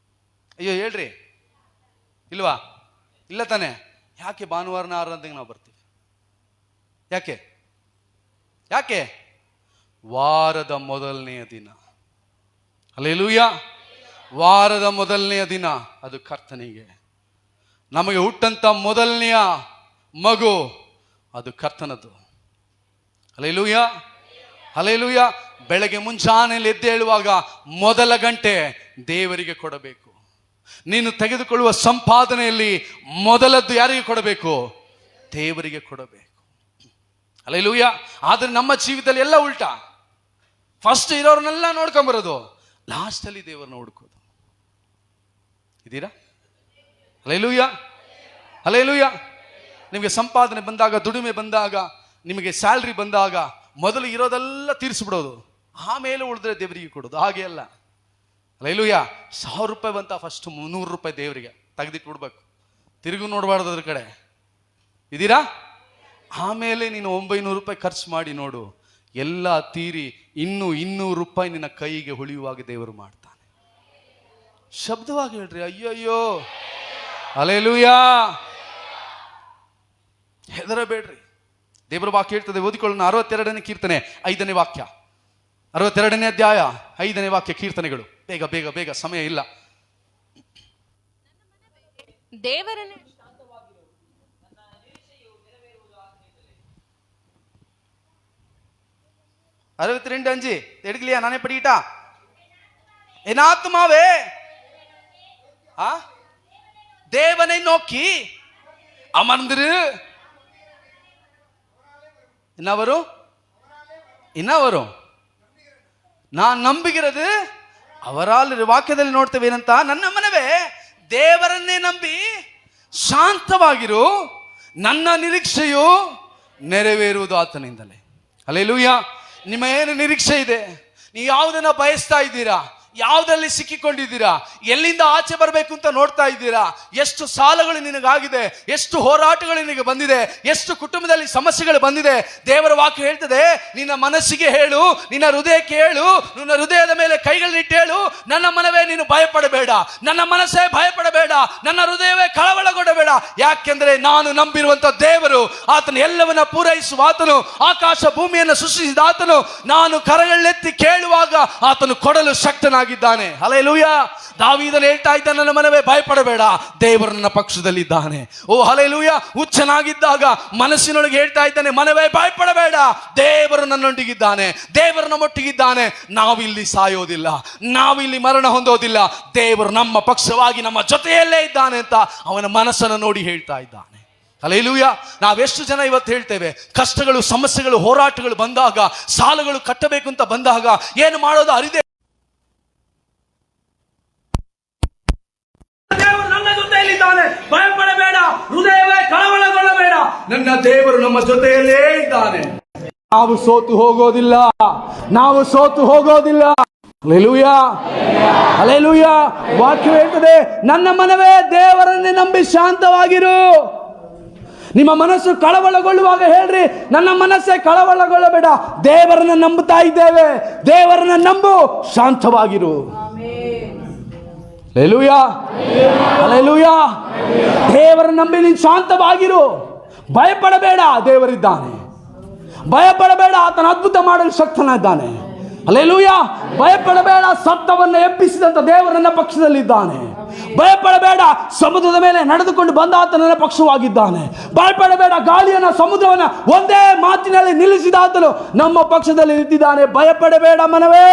ಅಯ್ಯೋ ಹೇಳ್ರಿ, ಇಲ್ವಾ? ಇಲ್ಲ ತಾನೆ? ಯಾಕೆ ಭಾನುವಾರನ ಆರಾಧನೆಗೆ ನಾವು ಬರ್ತೀವಿ? ಯಾಕೆ? ವಾರದ ಮೊದಲನೆಯ ದಿನ. ಹಲ್ಲೆಲೂಯಾ. ವಾರದ ಮೊದಲನೆಯ ದಿನ ಅದು ಕರ್ತನಿಗೆ. ನಮಗೆ ಹುಟ್ಟಂತ ಮೊದಲನೆಯ ಮಗು ಅದು ಕರ್ತನದು. Hallelujah, hallelujah. ಬೆಳಗ್ಗೆ ಮುಂಜಾನೆಯಲ್ಲಿ ಎದ್ದೇಳುವಾಗ ಮೊದಲ ಗಂಟೆ ದೇವರಿಗೆ ಕೊಡಬೇಕು. ನೀನು ತೆಗೆದುಕೊಳ್ಳುವ ಸಂಪಾದನೆಯಲ್ಲಿ ಮೊದಲದ್ದು ಯಾರಿಗೆ ಕೊಡಬೇಕು? ದೇವರಿಗೆ ಕೊಡಬೇಕು. ಹಲ್ಲೆಲೂಯಾ. ಆದ್ರೆ ನಮ್ಮ ಜೀವಿತದಲ್ಲಿ ಎಲ್ಲ ಉಲ್ಟಾ. ಫಸ್ಟ್ ಇರೋರನ್ನೆಲ್ಲ ನೋಡ್ಕೊಂಬರೋದು, ಲಾಸ್ಟ್ ಅಲ್ಲಿ ದೇವರನ್ನ ಹುಡುಕೋದು. ಇದೀರಾ? Hallelujah, hallelujah. ನಿಮಗೆ ಸಂಪಾದನೆ ಬಂದಾಗ, ದುಡಿಮೆ ಬಂದಾಗ, ನಿಮಗೆ ಸ್ಯಾಲ್ರಿ ಬಂದಾಗ ಮೊದಲು ಇರೋದೆಲ್ಲ ತೀರಿಸ್ಬಿಡೋದು, ಆಮೇಲೆ ಉಳಿದ್ರೆ ದೇವರಿಗೆ ಕೊಡೋದು. ಹಾಗೆ ಅಲ್ಲ. ಹಲ್ಲೆಲೂಯಾ. 1000 ರೂಪಾಯಿ ಬಂತ, ಫಸ್ಟ್ 300 ರೂಪಾಯಿ ದೇವರಿಗೆ ತೆಗೆದಿಟ್ಟು ಬಿಡ್ಬೇಕು, ತಿರುಗು ನೋಡಬಾರ್ದು ಅದ್ರ ಕಡೆ. ಇದೀರಾ? ಆಮೇಲೆ ನೀನು 900 ರೂಪಾಯಿ ಖರ್ಚು ಮಾಡಿ ನೋಡು, ಎಲ್ಲ ತೀರಿ 200 ರೂಪಾಯಿ ನಿನ್ನ ಕೈಗೆ ಉಳಿಯುವಾಗ ದೇವರು ಮಾಡ್ತಾನೆ. ಶಬ್ದವಾಗಿ ಹೇಳ್ರಿ, ಅಯ್ಯಯ್ಯೋ, ಹಲ್ಲೆಲೂಯಾ. ಹೆದರಬೇಡ್ರಿ. ದೇವರ ವಾಕ್ಯ ಹೇಳ್ತದೆ, ಓದಿಕೊಳ್ಳೋಣ. 62ನೇ ಕೀರ್ತನೆ 5ನೇ ವಾಕ್ಯ, 62ನೇ ಅಧ್ಯಾಯ 5ನೇ ವಾಕ್ಯ, ಕೀರ್ತನೆಗಳು. ಬೇಗ ಬೇಗ ಬೇಗ, ಸಮಯ ಇಲ್ಲ. ದೇವರನ್ನೇ 62:5 எடுக்கலையா? நானே படிக்கிட்டா? என் ஆத்துமாவே தேவனை நோக்கி அமர்ந்திரு. என்ன வரும்? என்ன வரும்? நான் ನಂಬಿகிறது ಅವರಾಲ್. ವಾಕ್ಯದಲ್ಲಿ ನೋಡ್ತೇವೇನಂತ? ನನ್ನ ಮನವೇ ದೇವರನ್ನೇ ನಂಬಿ ಶಾಂತವಾಗಿರು, ನನ್ನ ನಿರೀಕ್ಷೆಯು ನೆರವೇರುವುದು ಆತನಿಂದಲೇ. ಹಲ್ಲೆಲೂಯಾ. ನಿಮ್ಮ ಏನು ನಿರೀಕ್ಷೆ ಇದೆ? ನೀವು ಯಾವುದನ್ನ ಬಯಸ್ತಾ ಇದ್ದೀರಾ? ಯಾವುದರಲ್ಲಿ ಸಿಕ್ಕಿಕೊಂಡಿದ್ದೀರಾ? ಎಲ್ಲಿಂದ ಆಚೆ ಬರಬೇಕು ಅಂತ ನೋಡ್ತಾ ಇದ್ದೀರಾ? ಎಷ್ಟು ಸಾಲಗಳು ನಿನಗಾಗಿದೆ, ಎಷ್ಟು ಹೋರಾಟಗಳು ನಿನಗೆ ಬಂದಿದೆ, ಎಷ್ಟು ಕುಟುಂಬದಲ್ಲಿ ಸಮಸ್ಯೆಗಳು ಬಂದಿದೆ. ದೇವರ ವಾಕ್ಯ ಹೇಳ್ತದೆ, ನಿನ್ನ ಮನಸ್ಸಿಗೆ ಹೇಳು, ನಿನ್ನ ಹೃದಯಕ್ಕೆ ಹೇಳು, ನಿನ್ನ ಹೃದಯದ ಮೇಲೆ ಕೈಗಳನ್ನಿಟ್ಟು ಹೇಳು, ನನ್ನ ಮನವೇ ನೀನು ಭಯಪಡಬೇಡ, ನನ್ನ ಮನಸ್ಸೇ ಭಯಪಡಬೇಡ, ನನ್ನ ಹೃದಯವೇ ಕಳವಳಗೊಳ್ಳಬೇಡ. ಯಾಕೆಂದ್ರೆ ನಾನು ನಂಬಿರುವಂತ ದೇವರು, ಆತನು ಎಲ್ಲವನ್ನ ಪೂರೈಸುವ ಆತನು, ಆಕಾಶ ಭೂಮಿಯನ್ನು ಸೃಷ್ಟಿಸಿದ ಆತನು, ನಾನು ಕರಗಳನ್ನೆತ್ತಿ ಕೇಳುವಾಗ ಆತನು ಕೊಡಲು ಶಕ್ತನಾಗಿದ್ದಾನೆ. ಹಲ್ಲೆಲೂಯಾ. ದಾವೀದನು ಹೇಳ್ತಾ ಇದ್ದ, ನನ್ನ ಮನವೇ ಭಯಪಡಬೇಡ, ದೇವರು ನನ್ನ ಪಕ್ಷದಲ್ಲಿದ್ದಾನೆ. ಓ ಹಲ್ಲೆಲೂಯಾ. ಹುಚ್ಚನಾಗಿದ್ದಾಗ ಮನಸ್ಸಿನೊಳಗೆ ಹೇಳ್ತಾ ಇದ್ದಾನೆ, ಮನವೇ ಭಯಪಡಬೇಡ, ದೇವರು ನನ್ನೊಂದಿಗಿದ್ದಾನೆ, ದೇವರು ನಮ್ಮೊಟ್ಟಿಗಿದ್ದಾನೆ. ನಾವಿಲ್ಲಿ ಸಾಯೋದಿಲ್ಲ, ನಾವಿಲ್ಲಿ ಮರಣ ಹೊಂದೋದಿಲ್ಲ, ದೇವರು ನಮ್ಮ ಪಕ್ಷವಾಗಿ ನಮ್ಮ ಜೊತೆಯಲ್ಲೇ ಇದ್ದಾನೆ ಅಂತ ಅವನ ಮನಸ್ಸನ್ನು ನೋಡಿ ಹೇಳ್ತಾ ಇದ್ದಾನೆ. ಹಲ್ಲೆಲೂಯಾ. ನಾವೆಷ್ಟು ಜನ ಇವತ್ತು ಹೇಳ್ತೇವೆ, ಕಷ್ಟಗಳು, ಸಮಸ್ಯೆಗಳು, ಹೋರಾಟಗಳು ಬಂದಾಗ, ಸಾಲಗಳು ಕಟ್ಟಬೇಕು ಅಂತ ಬಂದಾಗ ಏನು ಮಾಡೋದು ಅರಿದೆ. ದೇವರು ನನ್ನ ಜೊತೆಯಲ್ಲಿದ್ದಾನೆ, ಭಯಪಡಬೇಡ, ಹೃದಯವೇ ಕಳವಳಗೊಳ್ಳಬೇಡ, ನನ್ನ ದೇವರು ನಮ್ಮ ಜೊತೆಯಲ್ಲೇ ಇದ್ದಾನೆ. ನಾವು ಸೋತು ಹೋಗೋದಿಲ್ಲ, ನಾವು ಸೋತು ಹೋಗೋದಿಲ್ಲ. Hallelujah, hallelujah. ವಾಕ್ಯ ಹೇಳ್ತದೆ, ನನ್ನ ಮನವೇ ದೇವರನ್ನೇ ನಂಬಿ ಶಾಂತವಾಗಿರು. ನಿಮ್ಮ ಮನಸ್ಸು ಕಳವಳಗೊಳ್ಳುವಾಗ ಹೇಳ್ರಿ, ನನ್ನ ಮನಸ್ಸೇ ಕಳವಳಗೊಳ್ಳಬೇಡ, ದೇವರನ್ನ ನಂಬುತ್ತಾ ಇದ್ದೇವೆ, ದೇವರನ್ನ ನಂಬು, ಶಾಂತವಾಗಿರು. Hallelujah, hallelujah. ದೇವರ ನಂಬಿ ನೀನು ಶಾಂತವಾಗಿರು, ಭಯಪಡಬೇಡ, ದೇವರಿದ್ದಾನೆ. ಭಯಪಡಬೇಡ, ಆತನ ಅದ್ಭುತ ಮಾಡಲು ಶಕ್ತನಾಗಿದ್ದಾನೆ. ಹಲ್ಲೆಲೂಯಾ. ಭಯಪಡಬೇಡ, ಸತ್ತವನ್ನು ಎಬ್ಬಿಸಿದಂತ ದೇವರು ನನ್ನ ಪಕ್ಷದಲ್ಲಿದ್ದಾನೆ. ಭಯಪಡಬೇಡ, ಸಮುದ್ರದ ಮೇಲೆ ನಡೆದುಕೊಂಡು ಬಂದ ಆತ ನನ್ನ ಪಕ್ಷವಾಗಿದ್ದಾನೆ. ಭಯಪಡಬೇಡ, ಗಾಳಿಯನ್ನ, ಸಮುದ್ರವನ್ನ ಒಂದೇ ಮಾತಿನಲ್ಲಿ ನಿಲ್ಲಿಸಿದ ಆತನು ನಮ್ಮ ಪಕ್ಷದಲ್ಲಿ ನಿಂತಿದ್ದಾನೆ. ಭಯಪಡಬೇಡ ಮನವೇ.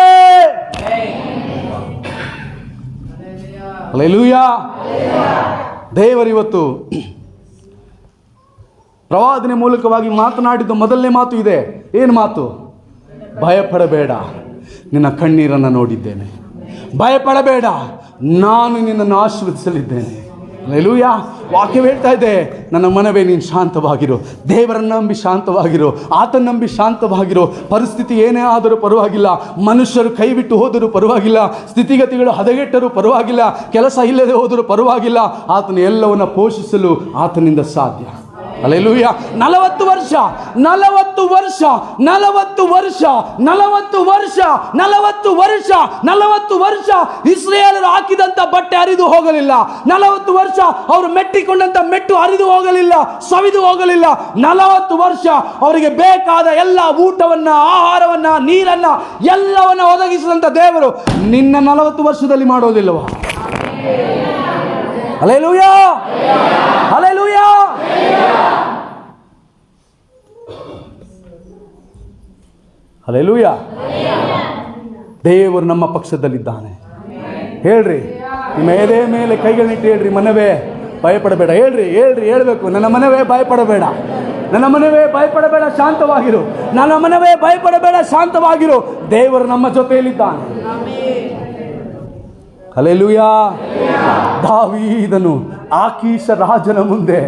ಹಲ್ಲೆಲೂಯಾ. ದೇವರಿವತ್ತು ಪ್ರವಾದನೆ ಮೂಲಕವಾಗಿ ಮಾತನಾಡಿದ್ದು ಮೊದಲನೇ ಮಾತು ಇದೆ. ಏನು ಮಾತು? ಭಯಪಡಬೇಡ, ನಿನ್ನ ಕಣ್ಣೀರನ್ನು ನೋಡಿದ್ದೇನೆ. ಭಯಪಡಬೇಡ, ನಾನು ನಿನ್ನನ್ನು ಆಶೀರ್ವದಿಸಲಿದ್ದೇನೆ. ಹಲ್ಲೆಲೂಯಾ. ವಾಕ್ಯ ಹೇಳ್ತಾ ಇದೆ, ನನ್ನ ಮನವೇ ನೀನು ಶಾಂತವಾಗಿರು, ದೇವರನ್ನು ನಂಬಿ ಶಾಂತವಾಗಿರು, ಆತನ ನಂಬಿ ಶಾಂತವಾಗಿರು. ಪರಿಸ್ಥಿತಿ ಏನೇ ಆದರೂ ಪರವಾಗಿಲ್ಲ, ಮನುಷ್ಯರು ಕೈ ಬಿಟ್ಟು ಹೋದರೂ ಪರವಾಗಿಲ್ಲ, ಸ್ಥಿತಿಗತಿಗಳು ಹದಗೆಟ್ಟರೂ ಪರವಾಗಿಲ್ಲ, ಕೆಲಸ ಇಲ್ಲದೆ ಹೋದರೂ ಪರವಾಗಿಲ್ಲ, ಆತನ ಎಲ್ಲವನ್ನ ಪೋಷಿಸಲು ಆತನಿಂದ ಸಾಧ್ಯ. ಹಲ್ಲೆಲೂಯಾ. 40 ವರ್ಷ 40 ವರ್ಷ 40 ವರ್ಷ 40 ವರ್ಷ 40 ವರ್ಷ 40 ವರ್ಷ ಇಸ್ರಾಯೇಲರು ಹಾಕಿದಂತ ಬಟ್ಟೆ ಹರಿದು ಹೋಗಲಿಲ್ಲ. 40 ವರ್ಷ ಅವರು ಮೆಟ್ಟಿಕೊಂಡಂತ ಮೆಟ್ಟು ಹರಿದು ಹೋಗಲಿಲ್ಲ, ಸವಿದು ಹೋಗಲಿಲ್ಲ. 40 ವರ್ಷ ಅವರಿಗೆ ಬೇಕಾದ ಎಲ್ಲ ಊಟವನ್ನ, ಆಹಾರವನ್ನ, ನೀರನ್ನ ಎಲ್ಲವನ್ನ ಒದಗಿಸಿದಂತ ದೇವರು ನಿನ್ನ 40 ವರ್ಷದಲ್ಲಿ ಮಾಡೋದಿಲ್ಲವಾ? Hallelujah, hallelujah. ಹಲ್ಲೆಲೂಯಾ. ದೇವರು ನಮ್ಮ ಪಕ್ಷದಲ್ಲಿದ್ದಾನೆ. ಹೇಳ್ರಿ, ನಿಮ್ಮ ಎದೆ ಮೇಲೆ ಕೈಗಳನ್ನಿಟ್ಟು ಹೇಳ್ರಿ, ಮನವೇ ಭಯಪಡಬೇಡ. ಹೇಳ್ರಿ, ಹೇಳ್ರಿ, ಹೇಳ್ಬೇಕು, ನನ್ನ ಮನವೇ ಭಯಪಡಬೇಡ, ನನ್ನ ಮನವೇ ಭಯಪಡಬೇಡ, ಶಾಂತವಾಗಿರು. ನನ್ನ ಮನವೇ ಭಯಪಡಬೇಡ, ಶಾಂತವಾಗಿರು. ದೇವರು ನಮ್ಮ ಜೊತೆಯಲ್ಲಿದ್ದಾನೆ. ಹಲ್ಲೆಲೂಯಾ. ದಾವೀದನು ಆಕೀಷ ರಾಜನ ಮುಂದೆ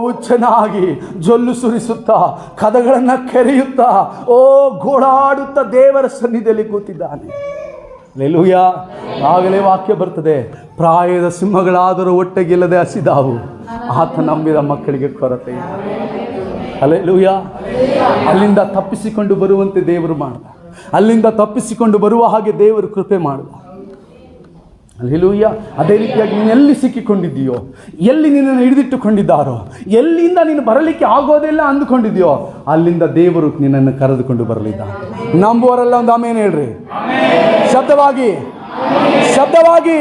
ಹುಚ್ಚನಾಗಿ ಜೊಲ್ಲು ಸುರಿಸುತ್ತಾ, ಕದಗಳನ್ನು ಕೆರೆಯುತ್ತಾ, ಗೋಳಾಡುತ್ತಾ ದೇವರ ಸನ್ನಿಧಿಯಲ್ಲಿ ಕೂತಿದ್ದಾನೆ. ಹಲ್ಲೆಲೂಯಾ. ಆಗಲೇ ವಾಕ್ಯ ಬರ್ತದೆ, ಪ್ರಾಯದ ಸಿಂಹಗಳಾದರೂ ಹೊಟ್ಟೆಗಿಲ್ಲದೆ ಹಸಿದಾವು, ಆತ ನಂಬಿದ ಮಕ್ಕಳಿಗೆ ಕೊರತೆ ಇಲ್ಲ. ಹಲ್ಲೆಲೂಯಾ. ಅಲ್ಲಿಂದ ತಪ್ಪಿಸಿಕೊಂಡು ಬರುವಂತೆ ದೇವರು ಮಾಡ್ದ. ಅಲ್ಲಿಂದ ತಪ್ಪಿಸಿಕೊಂಡು ಬರುವ ಹಾಗೆ ದೇವರು ಕೃಪೆ ಮಾಡ್ದ. ಹಲ್ಲೆಲೂಯಾ. ಅದೇ ರೀತಿಯಾಗಿ ನೀನು ಎಲ್ಲಿ ಸಿಕ್ಕಿಕೊಂಡಿದ್ದೀಯೋ, ಎಲ್ಲಿ ನಿನ್ನನ್ನು ಹಿಡಿದಿಟ್ಟುಕೊಂಡಿದ್ದಾರೋ, ಎಲ್ಲಿಂದ ನೀನು ಬರಲಿಕ್ಕೆ ಆಗೋದಿಲ್ಲ ಅಂದುಕೊಂಡಿದ್ಯೋ, ಅಲ್ಲಿಂದ ದೇವರು ನಿನ್ನನ್ನು ಕರೆದುಕೊಂಡು ಬರಲಿದ್ದ. ನಂಬುವರೆಲ್ಲ ಒಂದು ಆಮೇನ್ ಹೇಳ್ರಿ, ಶಬ್ದವಾಗಿ.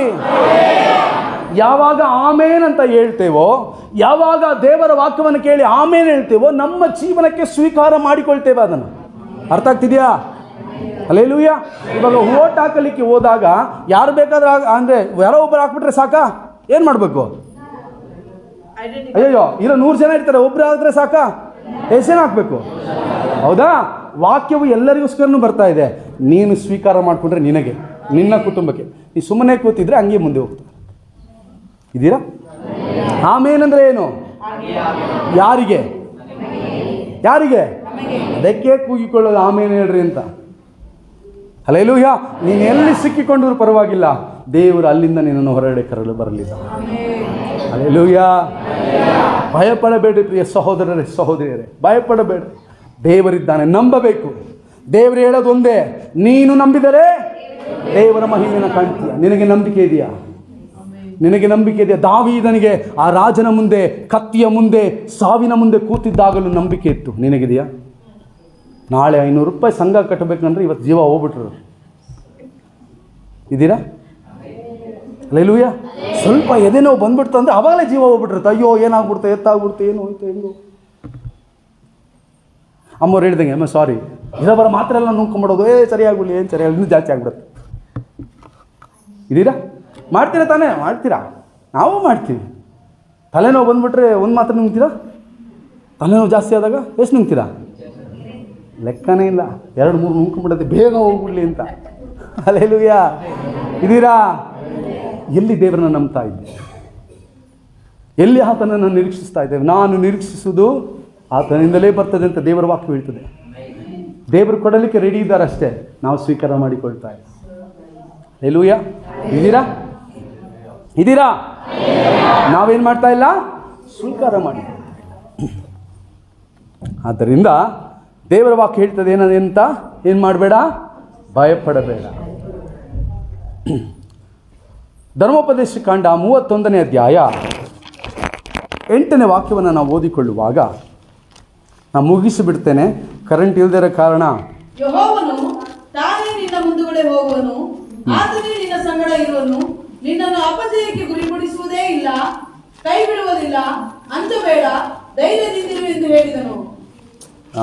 ಯಾವಾಗ ಆಮೇನ್ ಅಂತ ಹೇಳ್ತೇವೋ, ಯಾವಾಗ ದೇವರ ವಾಕ್ಯವನ್ನು ಕೇಳಿ ಆಮೇನ್ ಹೇಳ್ತೇವೋ, ನಮ್ಮ ಜೀವನಕ್ಕೆ ಸ್ವೀಕಾರ ಮಾಡಿಕೊಳ್ತೇವೆ ಅದನ್ನು. ಅರ್ಥ ಆಗ್ತಿದೆಯಾ? ಹಲ್ಲೆಲೂಯಾ. ಇವಾಗ ಓಟ್ ಹಾಕಲಿಕ್ಕೆ ಹೋದಾಗ ಯಾರು ಬೇಕಾದ್ರೆ ಅಂದರೆ ಯಾರೋ ಒಬ್ಬರು ಹಾಕ್ಬಿಟ್ರೆ ಸಾಕಾ? ಏನು ಮಾಡಬೇಕು? ಅಯ್ಯೋ, ಇರೋ 100 ಜನ ಇರ್ತಾರೆ, ಒಬ್ರು ಆದರೆ ಸಾಕಾ? ಎಷ್ಟು ಜನ ಹಾಕಬೇಕು? ಹೌದಾ? ವಾಕ್ಯವು ಎಲ್ಲರಿಗೋಸ್ಕರನೂ ಬರ್ತಾ ಇದೆ. ನೀನು ಸ್ವೀಕಾರ ಮಾಡಿಕೊಂಡ್ರೆ ನಿನಗೆ, ನಿನ್ನ ಕುಟುಂಬಕ್ಕೆ. ನೀ ಸುಮ್ಮನೆ ಕೂತಿದ್ರೆ ಹಂಗೆ ಮುಂದೆ ಹೋಗ್ತಾರೆ. ಇದ್ದೀರಾ? ಆಮೇನಂದ್ರೆ ಏನು? ಯಾರಿಗೆ? ಅದಕ್ಕೆ ಕೂಗಿಕೊಳ್ಳೋದು ಆಮೇಲೆ ಹೇಳ್ರಿ ಅಂತ. ಹಲ್ಲೆಲೂಯಾ. ನೀನು ಎಲ್ಲಿ ಸಿಕ್ಕಿಕೊಂಡ್ರೂ ಪರವಾಗಿಲ್ಲ, ದೇವರು ಅಲ್ಲಿಂದ ನಿನ್ನನ್ನು ಹೊರಗಡೆ ಕರಲು ಬರಲಿಲ್ಲ. ಹಲ್ಲೆಲೂಯಾ. ಭಯಪಡಬೇಡಿ ಪ್ರಿಯ ಸಹೋದರರೇ, ಸಹೋದರಿಯರೇ, ಭಯಪಡಬೇಡಿ. ದೇವರಿದ್ದಾನೆ, ನಂಬಬೇಕು. ದೇವರು ಹೇಳೋದು ಒಂದೇ, ನೀನು ನಂಬಿದರೆ ದೇವರ ಮಹಿಮೆಯನ್ನು ಕಾಣ್ತೀಯ. ನಿನಗೆ ನಂಬಿಕೆ ಇದೆಯಾ? ದಾವೀದನಿಗೆ ಆ ರಾಜನ ಮುಂದೆ, ಕತ್ತಿಯ ಮುಂದೆ, ಸಾವಿನ ಮುಂದೆ ಕೂತಿದ್ದಾಗಲೂ ನಂಬಿಕೆ ಇತ್ತು. ನಿನಗಿದೆಯಾ? ನಾಳೆ 500 ರೂಪಾಯಿ ಸಂಘ ಕಟ್ಟಬೇಕಂದ್ರೆ ಇವತ್ತು ಜೀವ ಹೋಗ್ಬಿಟ್ರು. ಇದ್ದೀರಾ? ಹಲ್ಲೆಲೂಯಾ. ಸ್ವಲ್ಪ ಎದೆನೋ ಬಂದ್ಬಿಡ್ತು ಅಂದರೆ ಅವಾಗಲೇ ಜೀವ ಹೋಗ್ಬಿಟ್ರುತ್ತೆ. ಅಯ್ಯೋ ಏನಾಗ್ಬಿಡ್ತು, ಎತ್ತಾಗ್ಬಿಡ್ತು, ಏನು ಹೋಯ್ತು, ಹೆಂಗೋ. ಅಮ್ಮವ್ರು ಹೇಳ್ದಂಗೆ, ಅಮ್ಮ ಸಾರಿ, ಇರೋಬರ ಮಾತ್ರ ಎಲ್ಲ ನುಂಕೊಂಬಿಡೋದು, ಸರಿಯಾಗ್ಬಿಡ್ಲಿ, ಏನು ಸರಿಯಾಗಿ ಇನ್ನೂ ಜಾಸ್ತಿ ಆಗ್ಬಿಡುತ್ತೆ. ಇದ್ದೀರಾ? ಮಾಡ್ತೀರಾ ತಾನೇ? ಮಾಡ್ತೀರಾ? ನಾವು ಮಾಡ್ತೀವಿ. ತಲೆನೋವು ಬಂದುಬಿಟ್ರೆ ಒಂದು ಮಾತ್ರ ನುಂಗ್ತೀರಾ? ತಲೆನೋವು ಜಾಸ್ತಿ ಆದಾಗ ಎಷ್ಟು ನುಂಗ್ತೀರಾ? ಲೆಕ್ಕನೇ ಇಲ್ಲ. 2-3 ನುಂಗ್ಕೊಂಡ್ಬಿಡುತ್ತೆ, ಬೇಗ ಹೋಗ್ಬಿಡ್ಲಿ ಅಂತ. ಹಲ್ಲೆಲೂಯಾ. ಇದ್ದೀರಾ? ಎಲ್ಲಿ ದೇವರನ್ನ ನಂಬ್ತಾ ಇದ್ದೆ? ಎಲ್ಲಿ ಆತನನ್ನು ನಿರೀಕ್ಷಿಸ್ತಾ ಇದ್ದೇವೆ? ನಾನು ನಿರೀಕ್ಷಿಸುವುದು ಆತನಿಂದಲೇ ಬರ್ತದೆ ಅಂತ ದೇವರ ವಾಕ್ಯ ಹೇಳ್ತದೆ. ದೇವರು ಕೊಡಲಿಕ್ಕೆ ರೆಡಿ ಇದ್ದಾರೆ ಅಷ್ಟೇ, ನಾವು ಸ್ವೀಕಾರ ಮಾಡಿಕೊಳ್ತಾ ಇದ್ದೀವಿ. ಹಲ್ಲೆಲೂಯಾ. ಇದ್ದೀರಾ? ನಾವೇನು ಮಾಡ್ತಾ ಇಲ್ಲ? ಸ್ವೀಕಾರ ಮಾಡಿ. ಆದ್ದರಿಂದ ದೇವರ ವಾಕ್ಯ ಹೇಳ್ತದೆ ಏನಂತ, ಏನು ಮಾಡಬೇಡ, ಭಯಪಡಬೇಡ. ಧರ್ಮೋಪದೇಶ ಕಾಂಡ 31ನೇ ಅಧ್ಯಾಯ 8ನೇ ವಾಕ್ಯವನ್ನು ನಾವು ಓದಿಕೊಳ್ಳುವಾಗ, ನಾನು ಮುಗಿಸಿಬಿಡ್ತೇನೆ, ಕರೆಂಟ್ ಇಲ್ಲದಿರೋ ಕಾರಣ. ಯೆಹೋವನು ತಾನೇ ನಿನ್ನ ಮುಂದುಗಡೆ ಹೋಗುವನು, ಆತನೇ ನಿನ್ನ ಸಂಗಡ ಇರುವನು, ನಿನ್ನನ್ನು ಅಪಜಯಕ್ಕೆ ಗುರಿಪಡಿಸುವುದೇ ಇಲ್ಲ, ಕೈ ಬಿಡುವುದಿಲ್ಲ, ಅಂಜಬೇಡ, ಧೈರ್ಯದಿಂದಿರು ಎಂದು ಹೇಳಿದನು.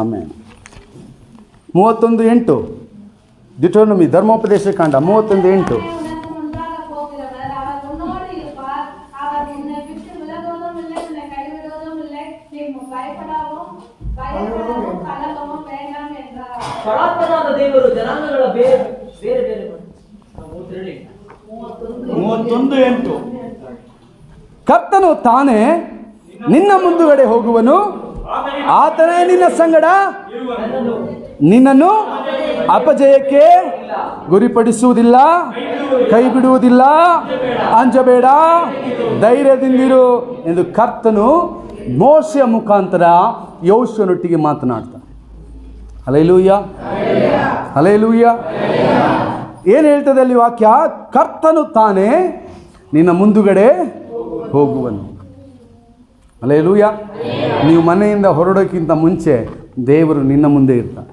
ಆಮೇಲೆ 31:8 ಡಿಟೋನಮಿ, ಧರ್ಮೋಪದೇಶ ಕಾಂಡ 31:8. ಪರಾತ್ಮನಾದ ದೇವರು ಜನಾಂಗಗಳ ಬೇರೆ ಬೇರೆ ಬೇರೆ 31:8. ಕರ್ತನು ತಾನೇ ನಿನ್ನ ಮುಂದುಗಡೆ ಹೋಗುವನು, ಆತನೇ ನಿನ್ನ ಸಂಗಡ, ನಿನ್ನನ್ನು ಅಪಜಯಕ್ಕೆ ಗುರಿಪಡಿಸುವುದಿಲ್ಲ, ಕೈ ಬಿಡುವುದಿಲ್ಲ, ಅಂಜಬೇಡ, ಧೈರ್ಯದಿಂದಿರು ಎಂದು ಕರ್ತನು ಮೋಶೆಯ ಮುಖಾಂತರ ಯೆಹೋಶುವನೊಟ್ಟಿಗೆ ಮಾತನಾಡ್ತಾನೆ. ಹಲ್ಲೆಲೂಯಾ. ಹಲ್ಲೆಲೂಯಾ. ಏನು ಹೇಳ್ತದೆ ಅಲ್ಲಿ ವಾಕ್ಯ? ಕರ್ತನು ತಾನೇ ನಿನ್ನ ಮುಂದುಗಡೆ ಹೋಗುವನು. ಹಲ್ಲೆಲೂಯಾ. ನೀವು ಮನೆಯಿಂದ ಹೊರಡೋಕ್ಕಿಂತ ಮುಂಚೆ ದೇವರು ನಿನ್ನ ಮುಂದೆ ಇರ್ತಾನೆ.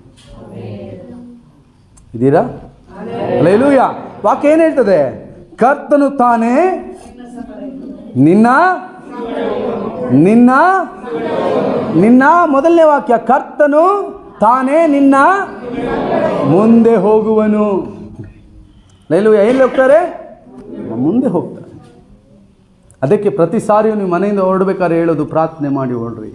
ಇದ್ದೀರಾ? ಹಲ್ಲೆಲೂಯಾ. ವಾಕ್ಯ ಏನು ಹೇಳ್ತದೆ? ಕರ್ತನು ತಾನೇ ನಿನ್ನ ನಿನ್ನ ನಿನ್ನ ಮೊದಲನೇ ವಾಕ್ಯ, ಕರ್ತನು ತಾನೇ ನಿನ್ನ ಮುಂದೆ ಹೋಗುವನು. ಹಲ್ಲೆಲೂಯಾ. ಎಲ್ಲಿ ಹೋಗ್ತಾರೆ? ಮುಂದೆ ಹೋಗ್ತಾರೆ. ಅದಕ್ಕೆ ಪ್ರತಿ ಸಾರಿಯೂ ನೀವು ಮನೆಯಿಂದ ಹೊರಡಬೇಕಾದ್ರೆ ಹೇಳೋದು, ಪ್ರಾರ್ಥನೆ ಮಾಡಿ ಹೊರಡ್ರಿ.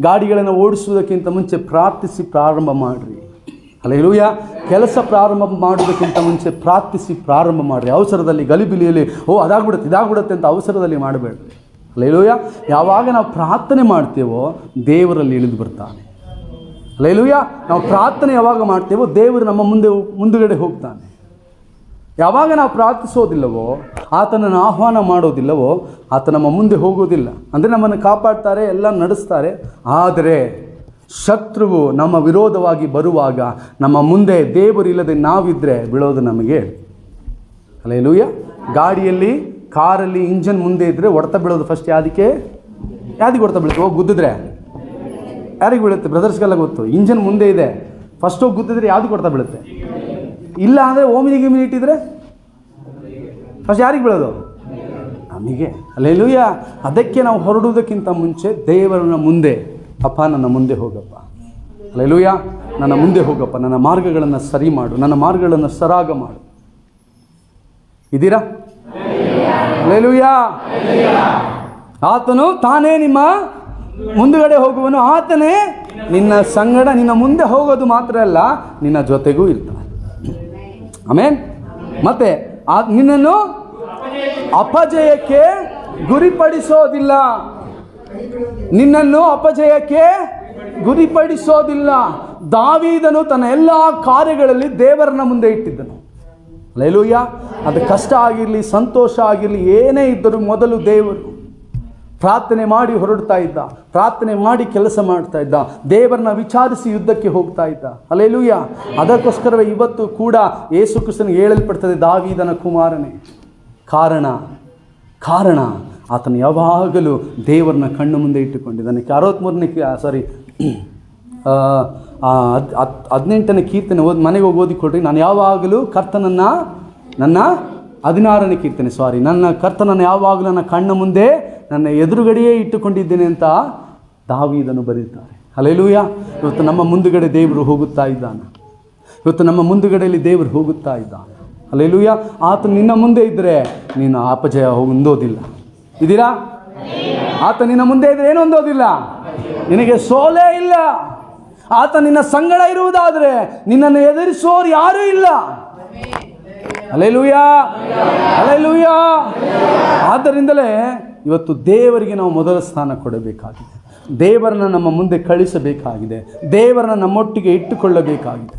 ಗಾಡಿಗಳನ್ನು ಓಡಿಸುವುದಕ್ಕಿಂತ ಮುಂಚೆ ಪ್ರಾರ್ಥಿಸಿ ಪ್ರಾರಂಭ ಮಾಡಿರಿ. ಹಲ್ಲೆಲೂಯಾ. ಕೆಲಸ ಪ್ರಾರಂಭ ಮಾಡುವುದಕ್ಕಿಂತ ಮುಂಚೆ ಪ್ರಾರ್ಥಿಸಿ ಪ್ರಾರಂಭ ಮಾಡಿರಿ. ಅವಸರದಲ್ಲಿ ಗಲಿಬಿಲಿಯಲ್ಲಿ ಅದಾಗ್ಬಿಡುತ್ತೆ ಇದಾಗ್ಬಿಡುತ್ತೆ ಅಂತ ಅವಸರದಲ್ಲಿ ಮಾಡಬೇಡ್ರಿ. ಹಲ್ಲೆಲೂಯಾ. ಯಾವಾಗ ನಾವು ಪ್ರಾರ್ಥನೆ ಮಾಡ್ತೇವೋ ದೇವರಲ್ಲಿ ಇಳಿದು ಬರ್ತಾನೆ. ಹಲ್ಲೆಲೂಯಾ. ನಾವು ಪ್ರಾರ್ಥನೆ ಯಾವಾಗ ಮಾಡ್ತೇವೋ ದೇವರು ನಮ್ಮ ಮುಂದುಗಡೆ ಹೋಗ್ತಾನೆ. ಯಾವಾಗ ನಾವು ಪ್ರಾರ್ಥಿಸೋದಿಲ್ಲವೋ, ಆತನನ್ನು ಆಹ್ವಾನ ಮಾಡೋದಿಲ್ಲವೋ, ಆತ ನಮ್ಮ ಮುಂದೆ ಹೋಗೋದಿಲ್ಲ. ಅಂದರೆ ನಮ್ಮನ್ನು ಕಾಪಾಡ್ತಾರೆ, ಎಲ್ಲ ನಡೆಸ್ತಾರೆ. ಆದರೆ ಶತ್ರುವು ನಮ್ಮ ವಿರೋಧವಾಗಿ ಬರುವಾಗ ನಮ್ಮ ಮುಂದೆ ದೇವರಿಲ್ಲದೆ ನಾವಿದ್ದರೆ ಬೀಳೋದು ನಮಗೆ. ಹಲ್ಲೆಲೂಯಾ. ಗಾಡಿಯಲ್ಲಿ, ಕಾರಲ್ಲಿ ಇಂಜನ್ ಮುಂದೆ ಇದ್ದರೆ ಹೊಡೆತ ಬೀಳೋದು ಫಸ್ಟ್ ಯಾರಿಗೆ ಹೊಡೆತ ಬೀಳುತ್ತೆ? ಹೋಗಿ ಗುದ್ದಿದ್ರೆ ಯಾರಿಗೆ ಬೀಳುತ್ತೆ? ಬ್ರದರ್ಸ್ಗೆಲ್ಲ ಗೊತ್ತು. ಇಂಜನ್ ಮುಂದೆ ಇದೆ, ಫಸ್ಟ್ ಹೋಗಿ ಗುದ್ದಿದ್ರೆ ಯಾವ್ದು ಹೊಡೆತ ಬೀಳುತ್ತೆ? ಇಲ್ಲ ಅಂದರೆ ಓಮಿನಿಗೆ ಇಟ್ಟಿದ್ರೆ ಫಸ್ಟ್ ಯಾರಿಗೆ ಬೀಳೋದು? ನಮಗೆ. ಹಲ್ಲೆಲೂಯಾ. ಅದಕ್ಕೆ ನಾವು ಹೊರಡುವುದಕ್ಕಿಂತ ಮುಂಚೆ ದೇವರನ್ನ ಮುಂದೆ, ಅಪ್ಪ ನನ್ನ ಮುಂದೆ ಹೋಗಪ್ಪ, ಹಲ್ಲೆಲೂಯಾ, ನನ್ನ ಮುಂದೆ ಹೋಗಪ್ಪ, ನನ್ನ ಮಾರ್ಗಗಳನ್ನು ಸರಿ ಮಾಡು, ನನ್ನ ಮಾರ್ಗಗಳನ್ನು ಸರಾಗ ಮಾಡು. ಇದ್ದೀರಾ? ಹಲ್ಲೆಲೂಯಾ. ಆತನು ತಾನೇ ನಿಮ್ಮ ಮುಂದುಗಡೆ ಹೋಗುವನು. ಆತನೇ ನಿನ್ನ ಸಂಗಡ, ನಿನ್ನ ಮುಂದೆ ಹೋಗೋದು ಮಾತ್ರ ಅಲ್ಲ, ನಿನ್ನ ಜೊತೆಗೂ ಇರ್ತಾನೆ. ಆಮೇನ್. ಮತ್ತೆ ನಿನ್ನನ್ನು ಅಪಜಯಕ್ಕೆ ಗುರಿಪಡಿಸೋದಿಲ್ಲ. ನಿನ್ನನ್ನು ಅಪಜಯಕ್ಕೆ ಗುರಿಪಡಿಸೋದಿಲ್ಲ. ದಾವೀದನು ತನ್ನ ಎಲ್ಲ ಕಾರ್ಯಗಳಲ್ಲಿ ದೇವರನ್ನ ಮುಂದೆ ಇಟ್ಟಿದ್ದನು. ಹಲ್ಲೆಲೂಯಾ. ಅದು ಕಷ್ಟ ಆಗಿರಲಿ, ಸಂತೋಷ ಆಗಿರಲಿ, ಏನೇ ಇದ್ದರೂ ಮೊದಲು ದೇವರು. ಪ್ರಾರ್ಥನೆ ಮಾಡಿ ಹೊರಡ್ತಾ ಇದ್ದ, ಪ್ರಾರ್ಥನೆ ಮಾಡಿ ಕೆಲಸ ಮಾಡ್ತಾ ಇದ್ದ, ದೇವರನ್ನ ವಿಚಾರಿಸಿ ಯುದ್ಧಕ್ಕೆ ಹೋಗ್ತಾ ಇದ್ದ. ಹಲ್ಲೆಲೂಯಾ. ಅದಕ್ಕೋಸ್ಕರವೇ ಇವತ್ತು ಕೂಡ ಯೇಸು ಕ್ರಿಸ್ತನಿಗೆ ಹೇಳಲ್ಪಡ್ತದೆ ದಾವೀದನ ಕುಮಾರನೇ. ಕಾರಣ ಆತನು ಯಾವಾಗಲೂ ದೇವರನ್ನ ಕಣ್ಣು ಮುಂದೆ ಇಟ್ಟುಕೊಂಡಿದ್ದಾನೆ. 18ನೇ ಕೀರ್ತನೆ ಮನೆಗೆ ಹೋಗಿ ಓದಿಕೊಡ್ರಿ. ನಾನು ಯಾವಾಗಲೂ ಕರ್ತನನ್ನು, ನನ್ನ 16ನೇ ಕೀರ್ತನೆ ನನ್ನ ಕರ್ತನನ್ನು ಯಾವಾಗಲೂ ನನ್ನ ಕಣ್ಣ ಮುಂದೆ, ನನ್ನ ಎದುರುಗಡೆಯೇ ಇಟ್ಟುಕೊಂಡಿದ್ದೇನೆ ಅಂತ ದಾವೀದನು ಬರೀತಾರೆ. ಹಲ್ಲೆಲೂಯಾ. ಇವತ್ತು ನಮ್ಮ ಮುಂದುಗಡೆ ದೇವರು ಹೋಗುತ್ತಾ ಇದ್ದಾನೆ. ಇವತ್ತು ನಮ್ಮ ಮುಂದುಗಡೆಯಲ್ಲಿ ದೇವರು ಹೋಗುತ್ತಾ ಇದ್ದಾನೆ. ಹಲ್ಲೆಲೂಯಾ. ಆತ ನಿನ್ನ ಮುಂದೆ ಇದ್ದರೆ ನೀನು ಅಪಜಯ ಹೊಂದೋದಿಲ್ಲ. ಇದ್ದೀರಾ? ಆತ ನಿನ್ನ ಮುಂದೆ ಇದ್ದರೆ ಏನು ಹೊಂದೋದಿಲ್ಲ, ನಿನಗೆ ಸೋಲೇ ಇಲ್ಲ. ಆತ ನಿನ್ನ ಸಂಗಡ ಇರುವುದಾದರೆ ನಿನ್ನನ್ನು ಎದುರಿಸೋರು ಯಾರೂ ಇಲ್ಲ. Hallelujah, hallelujah. ಆದ್ದರಿಂದಲೇ ಇವತ್ತು ದೇವರಿಗೆ ನಾವು ಮೊದಲ ಸ್ಥಾನ ಕೊಡಬೇಕಾಗಿದೆ. ದೇವರನ್ನು ನಮ್ಮ ಮುಂದೆ ಕಳಿಸಬೇಕಾಗಿದೆ. ದೇವರನ್ನು ನಮ್ಮೊಟ್ಟಿಗೆ ಇಟ್ಟುಕೊಳ್ಳಬೇಕಾಗಿದೆ.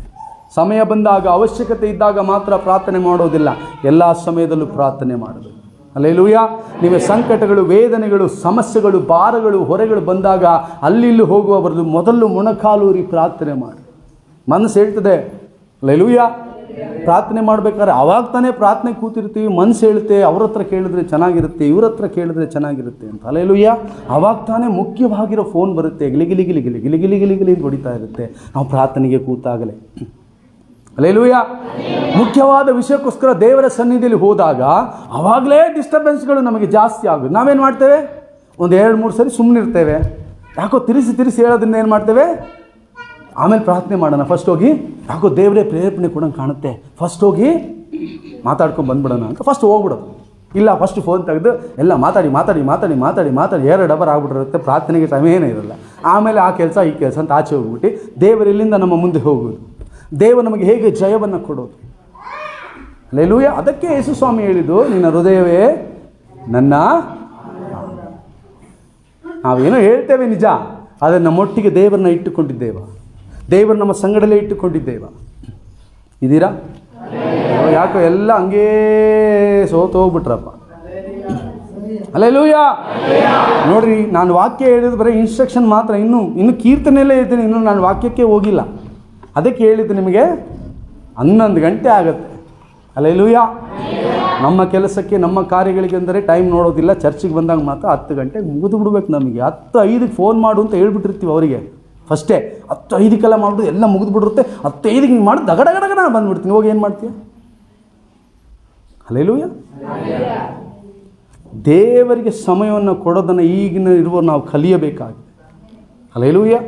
ಸಮಯ ಬಂದಾಗ, ಅವಶ್ಯಕತೆ ಇದ್ದಾಗ ಮಾತ್ರ ಪ್ರಾರ್ಥನೆ ಮಾಡೋದಿಲ್ಲ, ಎಲ್ಲ ಸಮಯದಲ್ಲೂ ಪ್ರಾರ್ಥನೆ ಮಾಡಬೇಕು. ಹಲ್ಲೆಲೂಯಾ. ನಿಮಗೆ ಸಂಕಟಗಳು, ವೇದನೆಗಳು, ಸಮಸ್ಯೆಗಳು, ಭಾರಗಳು, ಹೊರೆಗಳು ಬಂದಾಗ ಅಲ್ಲಿಲ್ಲೂ ಹೋಗುವ ಬರಲು ಮೊದಲು ಮೊಣಕಾಲೂರಿ ಪ್ರಾರ್ಥನೆ ಮಾಡಿ. ಮನಸ್ಸು ಹೇಳ್ತದೆ ಹಲ್ಲೆಲೂಯಾ. ಪ್ರಾರ್ಥನೆ ಮಾಡಬೇಕಾದ್ರೆ ಅವಾಗ ತಾನೇ ಪ್ರಾರ್ಥನೆ ಕೂತಿರ್ತೀವಿ. ಮನಸ್ಸು ಹೇಳುತ್ತೆ ಅವ್ರ ಹತ್ರ ಕೇಳಿದ್ರೆ ಚೆನ್ನಾಗಿರುತ್ತೆ, ಇವ್ರ ಹತ್ರ ಕೇಳಿದ್ರೆ ಚೆನ್ನಾಗಿರುತ್ತೆ ಅಂತ. ಹಲ್ಲೆಲೂಯಾ. ಅವಾಗ ತಾನೇ ಮುಖ್ಯವಾಗಿರೋ ಫೋನ್ ಬರುತ್ತೆ, ಗಿಲಿಗಿಲಿ ಹೊಡಿತಾ ಇರುತ್ತೆ ನಾವು ಪ್ರಾರ್ಥನೆಗೆ ಕೂತಾಗಲೇ. ಹಲ್ಲೆಲೂಯಾ. ಮುಖ್ಯವಾದ ವಿಷಯಕ್ಕೋಸ್ಕರ ದೇವರ ಸನ್ನಿಧಿಯಲ್ಲಿ ಹೋದಾಗ ಆವಾಗಲೇ ಡಿಸ್ಟರ್ಬೆನ್ಸ್ಗಳು ನಮಗೆ ಜಾಸ್ತಿ ಆಗುತ್ತೆ. ನಾವೇನು ಮಾಡ್ತೇವೆ? ಒಂದು 2-3 ಸರಿ ಸುಮ್ಮನಿರ್ತೇವೆ. ಯಾಕೋ ತಿರುಸಿ ಹೇಳೋದ್ರಿಂದ ಏನು ಮಾಡ್ತೇವೆ? ಆಮೇಲೆ ಪ್ರಾರ್ಥನೆ ಮಾಡೋಣ. ಫಸ್ಟ್ ಹೋಗಿ ಯಾಕೋ ದೇವರೇ ಪ್ರೇರೇಪಣೆ ಕೊಡೋಂಗೆ ಕಾಣುತ್ತೆ, ಫಸ್ಟ್ ಹೋಗಿ ಮಾತಾಡ್ಕೊಂಡು ಬಂದ್ಬಿಡೋಣ ಅಂತ ಫಸ್ಟ್ ಹೋಗ್ಬಿಡೋದು. ಇಲ್ಲ, ಫಸ್ಟ್ ಫೋನ್ ತೆಗೆದು ಎಲ್ಲ ಮಾತಾಡಿ 2 ಅವರ್ ಆಗ್ಬಿಟ್ಟಿರುತ್ತೆ. ಪ್ರಾರ್ಥನೆಗೆ ಸಮಯನೇ ಇರಲ್ಲ. ಆಮೇಲೆ ಆ ಕೆಲಸ ಈ ಕೆಲಸ ಅಂತ ಆಚೆ ಹೋಗ್ಬಿಟ್ಟು ದೇವರೆಲ್ಲಿಂದ ನಮ್ಮ ಮುಂದೆ ಹೋಗೋದು, ದೇವರು ನಮಗೆ ಹೇಗೆ ಜಯವನ್ನು ಕೊಡೋದು. ಹಲ್ಲೆಲೂಯಾ. ಅದಕ್ಕೆ ಯೇಸು ಸ್ವಾಮಿ ಹೇಳಿದ್ದು, ನಿನ್ನ ಹೃದಯವೇ ನನ್ನ. ನಾವೇನೋ ಹೇಳ್ತೇವೆ ನಿಜ, ಆದರೆ ನಮ್ಮೊಟ್ಟಿಗೆ ದೇವರನ್ನ ಇಟ್ಟುಕೊಂಡಿದ್ದೇವ, ದೇವರು ನಮ್ಮ ಸಂಗಡಲೇ ಇಟ್ಟುಕೊಂಡಿದ್ದೇವ. ಇದ್ದೀರಾ? ಯಾಕೋ ಎಲ್ಲ ಹಂಗೇ ಸೋತು ಹೋಗ್ಬಿಟ್ರಪ್ಪ. ಹಲ್ಲೆಲೂಯಾ. ನೋಡ್ರಿ, ನಾನು ವಾಕ್ಯ ಹೇಳಿದ್ದು ಬರೀ ಇನ್ಸ್ಟ್ರಕ್ಷನ್ ಮಾತ್ರ, ಇನ್ನು ಕೀರ್ತನೆಯಲ್ಲೇ ಇದ್ದೀನಿ, ಇನ್ನು ನಾನು ವಾಕ್ಯಕ್ಕೆ ಹೋಗಿಲ್ಲ. ಅದಕ್ಕೆ ಹೇಳಿದ್ದು ನಿಮಗೆ 11 ಗಂಟೆ ಆಗುತ್ತೆ. ಹಲ್ಲೆಲೂಯಾ. ನಮ್ಮ ಕೆಲಸಕ್ಕೆ, ನಮ್ಮ ಕಾರ್ಯಗಳಿಗೆ ಅಂದರೆ ಟೈಮ್ ನೋಡೋದಿಲ್ಲ. ಚರ್ಚಿಗೆ ಬಂದಾಗ ಮಾತ್ರ 10 ಗಂಟೆಗೆ ಮುಗಿದು ಬಿಡ್ಬೇಕು. ನಮಗೆ 10:05 ಫೋನ್ ಮಾಡು ಅಂತ ಹೇಳ್ಬಿಟ್ಟಿರ್ತೀವಿ ಅವರಿಗೆ ಫಸ್ಟೇ. 10:05 ಮಾಡಿಬಿಟ್ಟು ಎಲ್ಲ ಮುಗಿದು ಬಿಡಿರುತ್ತೆ. 10:05 ಹಿಂಗೆ ಮಾಡಿ ದಗಡಗಡಗ ನಾನು ಬಂದುಬಿಡ್ತೀನಿ. ಹೋಗಿ ಏನು ಮಾಡ್ತೀಯ? ಹಲ್ಲೆಲೂಯಾ. ದೇವರಿಗೆ ಸಮಯವನ್ನು ಕೊಡೋದನ್ನು ಈಗಿನ ಇರುವ ನಾವು ಕಲಿಯಬೇಕಾಗಿದೆ. ಹಲ್ಲೆಲೂಯಾ.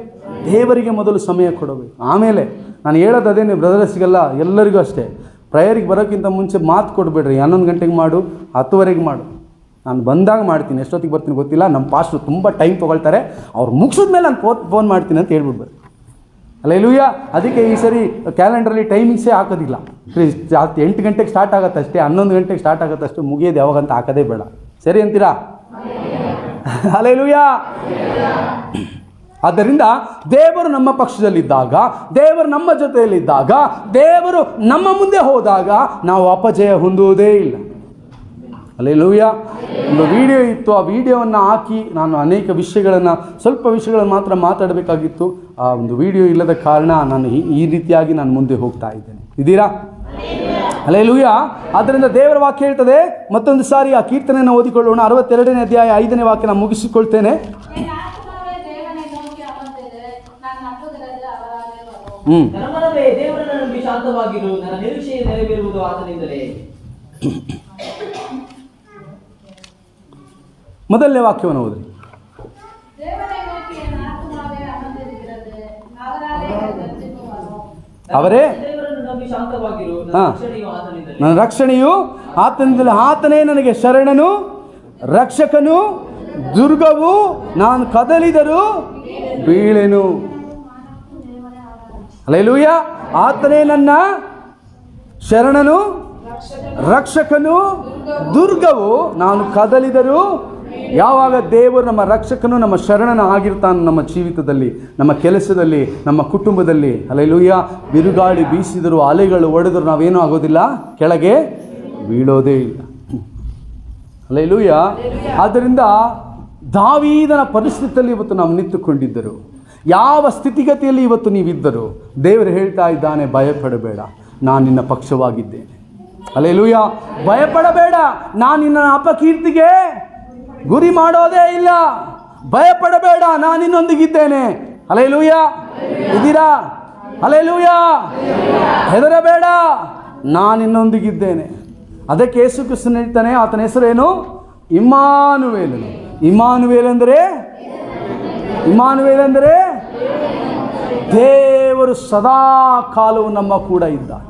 ದೇವರಿಗೆ ಮೊದಲು ಸಮಯ ಕೊಡಬೇಕು. ಆಮೇಲೆ ನಾನು ಹೇಳೋದು ಅದೇನೆ ಬ್ರದರ್ಸ್ಗೆಲ್ಲ, ಎಲ್ಲರಿಗೂ ಅಷ್ಟೇ. ಪ್ರೇಯರಿಗೆ ಬರೋಕ್ಕಿಂತ ಮುಂಚೆ ಮಾತು ಕೊಡಬೇಡ್ರಿ. 11 ಗಂಟೆಗೆ ಮಾಡು, 10:00ವರೆಗೆ ಮಾಡು. ನಾನು ಬಂದಾಗ ಮಾಡ್ತೀನಿ, ಎಷ್ಟೊತ್ತಿಗೆ ಬರ್ತೀನಿ ಗೊತ್ತಿಲ್ಲ. ನಮ್ಮ ಪಾಸ್ಟ್ರು ತುಂಬ ಟೈಮ್ ತೊಗೊಳ್ತಾರೆ, ಅವ್ರು ಮುಗಿಸಿದ ಮೇಲೆ ನಾನು ಫೋನ್ ಮಾಡ್ತೀನಿ ಅಂತ ಹೇಳ್ಬಿಡ್ಬೇಕು. ಹಲ್ಲೆಲೂಯಾ. ಅದಕ್ಕೆ ಈ ಸರಿ ಕ್ಯಾಲೆಂಡ್ರಲ್ಲಿ ಟೈಮಿಂಗ್ಸೇ ಹಾಕೋದಿಲ್ಲ. 8 ಗಂಟೆಗೆ ಸ್ಟಾರ್ಟ್ ಆಗುತ್ತೆ ಅಷ್ಟೇ, 11 ಗಂಟೆಗೆ ಸ್ಟಾರ್ಟ್ ಆಗುತ್ತೆ ಅಷ್ಟೇ. ಮುಗಿಯೋದು ಯಾವಾಗಂತ ಹಾಕೋದೇ ಬೇಡ. ಸರಿ ಅಂತೀರಾ? ಹಲ್ಲೆಲೂಯಾ. ಆದ್ದರಿಂದ ದೇವರು ನಮ್ಮ ಪಕ್ಷದಲ್ಲಿದ್ದಾಗ, ದೇವರು ನಮ್ಮ ಜೊತೆಯಲ್ಲಿದ್ದಾಗ, ದೇವರು ನಮ್ಮ ಮುಂದೆ ಹೋದಾಗ ನಾವು ಅಪಜಯ ಹೊಂದುವುದೇ ಇಲ್ಲ. ಹಲ್ಲೆಲೂಯಾ. ಒಂದು ವಿಡಿಯೋ ಇತ್ತು, ಆ ವಿಡಿಯೋವನ್ನು ಹಾಕಿ ನಾನು ಅನೇಕ ವಿಷಯಗಳನ್ನು, ಸ್ವಲ್ಪ ವಿಷಯಗಳನ್ನು ಮಾತ್ರ ಮಾತಾಡಬೇಕಾಗಿತ್ತು. ಆ ಒಂದು ವಿಡಿಯೋ ಇಲ್ಲದ ಕಾರಣ ನಾನು ಈ ರೀತಿಯಾಗಿ ನಾನು ಮುಂದೆ ಹೋಗ್ತಾ ಇದ್ದೇನೆ. ಇದ್ದೀರಾ? ಹಲ್ಲೆಲೂಯಾ. ಆದ್ದರಿಂದ ದೇವರ ವಾಕ್ಯ ಹೇಳ್ತದೆ, ಮತ್ತೊಂದು ಸಾರಿ ಆ ಕೀರ್ತನೆಯನ್ನು ಓದಿಕೊಳ್ಳೋಣ. 62ನೇ ಅಧ್ಯಾಯ 5ನೇ ವಾಕ್ಯ ನಾನು ಮುಗಿಸಿಕೊಳ್ತೇನೆ. ನನ್ನ ಮನವೇ ದೇವರನ್ನು ನಂಬಿ ಶಾಂತವಾಗಿರು, ನನ್ನ ನಿರೀಕ್ಷೆ ನೆರವೇರುವುದು ಆತನಿಂದಲೇ. ಮೊದಲನೇ ವಾಕ್ಯವನ್ನು ಓದ್ರಿ. ಅವರೇ ದೇವರನ್ನು ನಂಬಿ ಶಾಂತವಾಗಿರು, ನನ್ನ ರಕ್ಷಣೆಯು ಆತನಿಂದಲೇ. ನನ್ನ ರಕ್ಷಣೆಯು ಆತನಿಂದಲೇ. ಆತನೇ ನನಗೆ ಶರಣನು, ರಕ್ಷಕನು, ದುರ್ಗವು, ನಾನು ಕದಲಿದರೂ ಬೀಳೆನು. ಹಲ್ಲೆಲೂಯಾ. ಆತನೇ ನನ್ನ ಶರಣನು, ರಕ್ಷಕನು, ದುರ್ಗವು, ನಾನು ಕದಲಿದರೂ. ಯಾವಾಗ ದೇವರು ನಮ್ಮ ರಕ್ಷಕನು, ನಮ್ಮ ಶರಣನ ಆಗಿರ್ತಾನೆ ನಮ್ಮ ಜೀವಿತದಲ್ಲಿ, ನಮ್ಮ ಕೆಲಸದಲ್ಲಿ, ನಮ್ಮ ಕುಟುಂಬದಲ್ಲಿ, ಹಲ್ಲೆಲೂಯಾ, ಬಿರುಗಾಳಿ ಬೀಸಿದರೂ, ಅಲೆಗಳು ಒಡೆದರೂ ನಾವೇನೂ ಆಗೋದಿಲ್ಲ, ಕೆಳಗೆ ಬೀಳೋದೇ ಇಲ್ಲ. ಹಲ್ಲೆಲೂಯಾ. ಆದ್ದರಿಂದ ದಾವೀದನ ಪರಿಸ್ಥಿತಿಯಲ್ಲಿ ಇವತ್ತು ನಾವು ನಿಂತುಕೊಂಡಿದ್ದರು, ಯಾವ ಸ್ಥಿತಿಗತಿಯಲ್ಲಿ ಇವತ್ತು ನೀವಿದ್ದರು, ದೇವರು ಹೇಳ್ತಾ ಇದ್ದಾನೆ, ಭಯಪಡಬೇಡ, ನಾನು ನಿನ್ನ ಪಕ್ಷವಾಗಿದ್ದೇನೆ. ಹಲ್ಲೆಲೂಯಾ. ಭಯಪಡಬೇಡ, ನಾನು ನಿನ್ನ ಅಪಕೀರ್ತಿಗೆ ಗುರಿ ಮಾಡೋದೇ ಇಲ್ಲ. ಭಯಪಡಬೇಡ, ನಾನು ನಿನ್ನೊಂದಿಗಿದ್ದೇನೆ. ಹಲ್ಲೆಲೂಯಾ. ಇದ್ದೀರಾ? ಹಲ್ಲೆಲೂಯಾ. ಹೆದರಬೇಡ, ನಾನು ನಿನ್ನೊಂದಿಗಿದ್ದೇನೆ. ಅದಕ್ಕೆ ಯೇಸು ಕ್ರಿಸ್ತನು ಹೇಳ್ತಾನೆ, ಆತನ ಹೆಸರೇನು? ಇಮ್ಮಾನುವೇಲನು. ಇಮ್ಮಾನುವೇಲ್ ಅಂದರೆ ದೇವರು ಸದಾ ಕಾಲವು ನಮ್ಮ ಕೂಡ ಇದ್ದಾನೆ.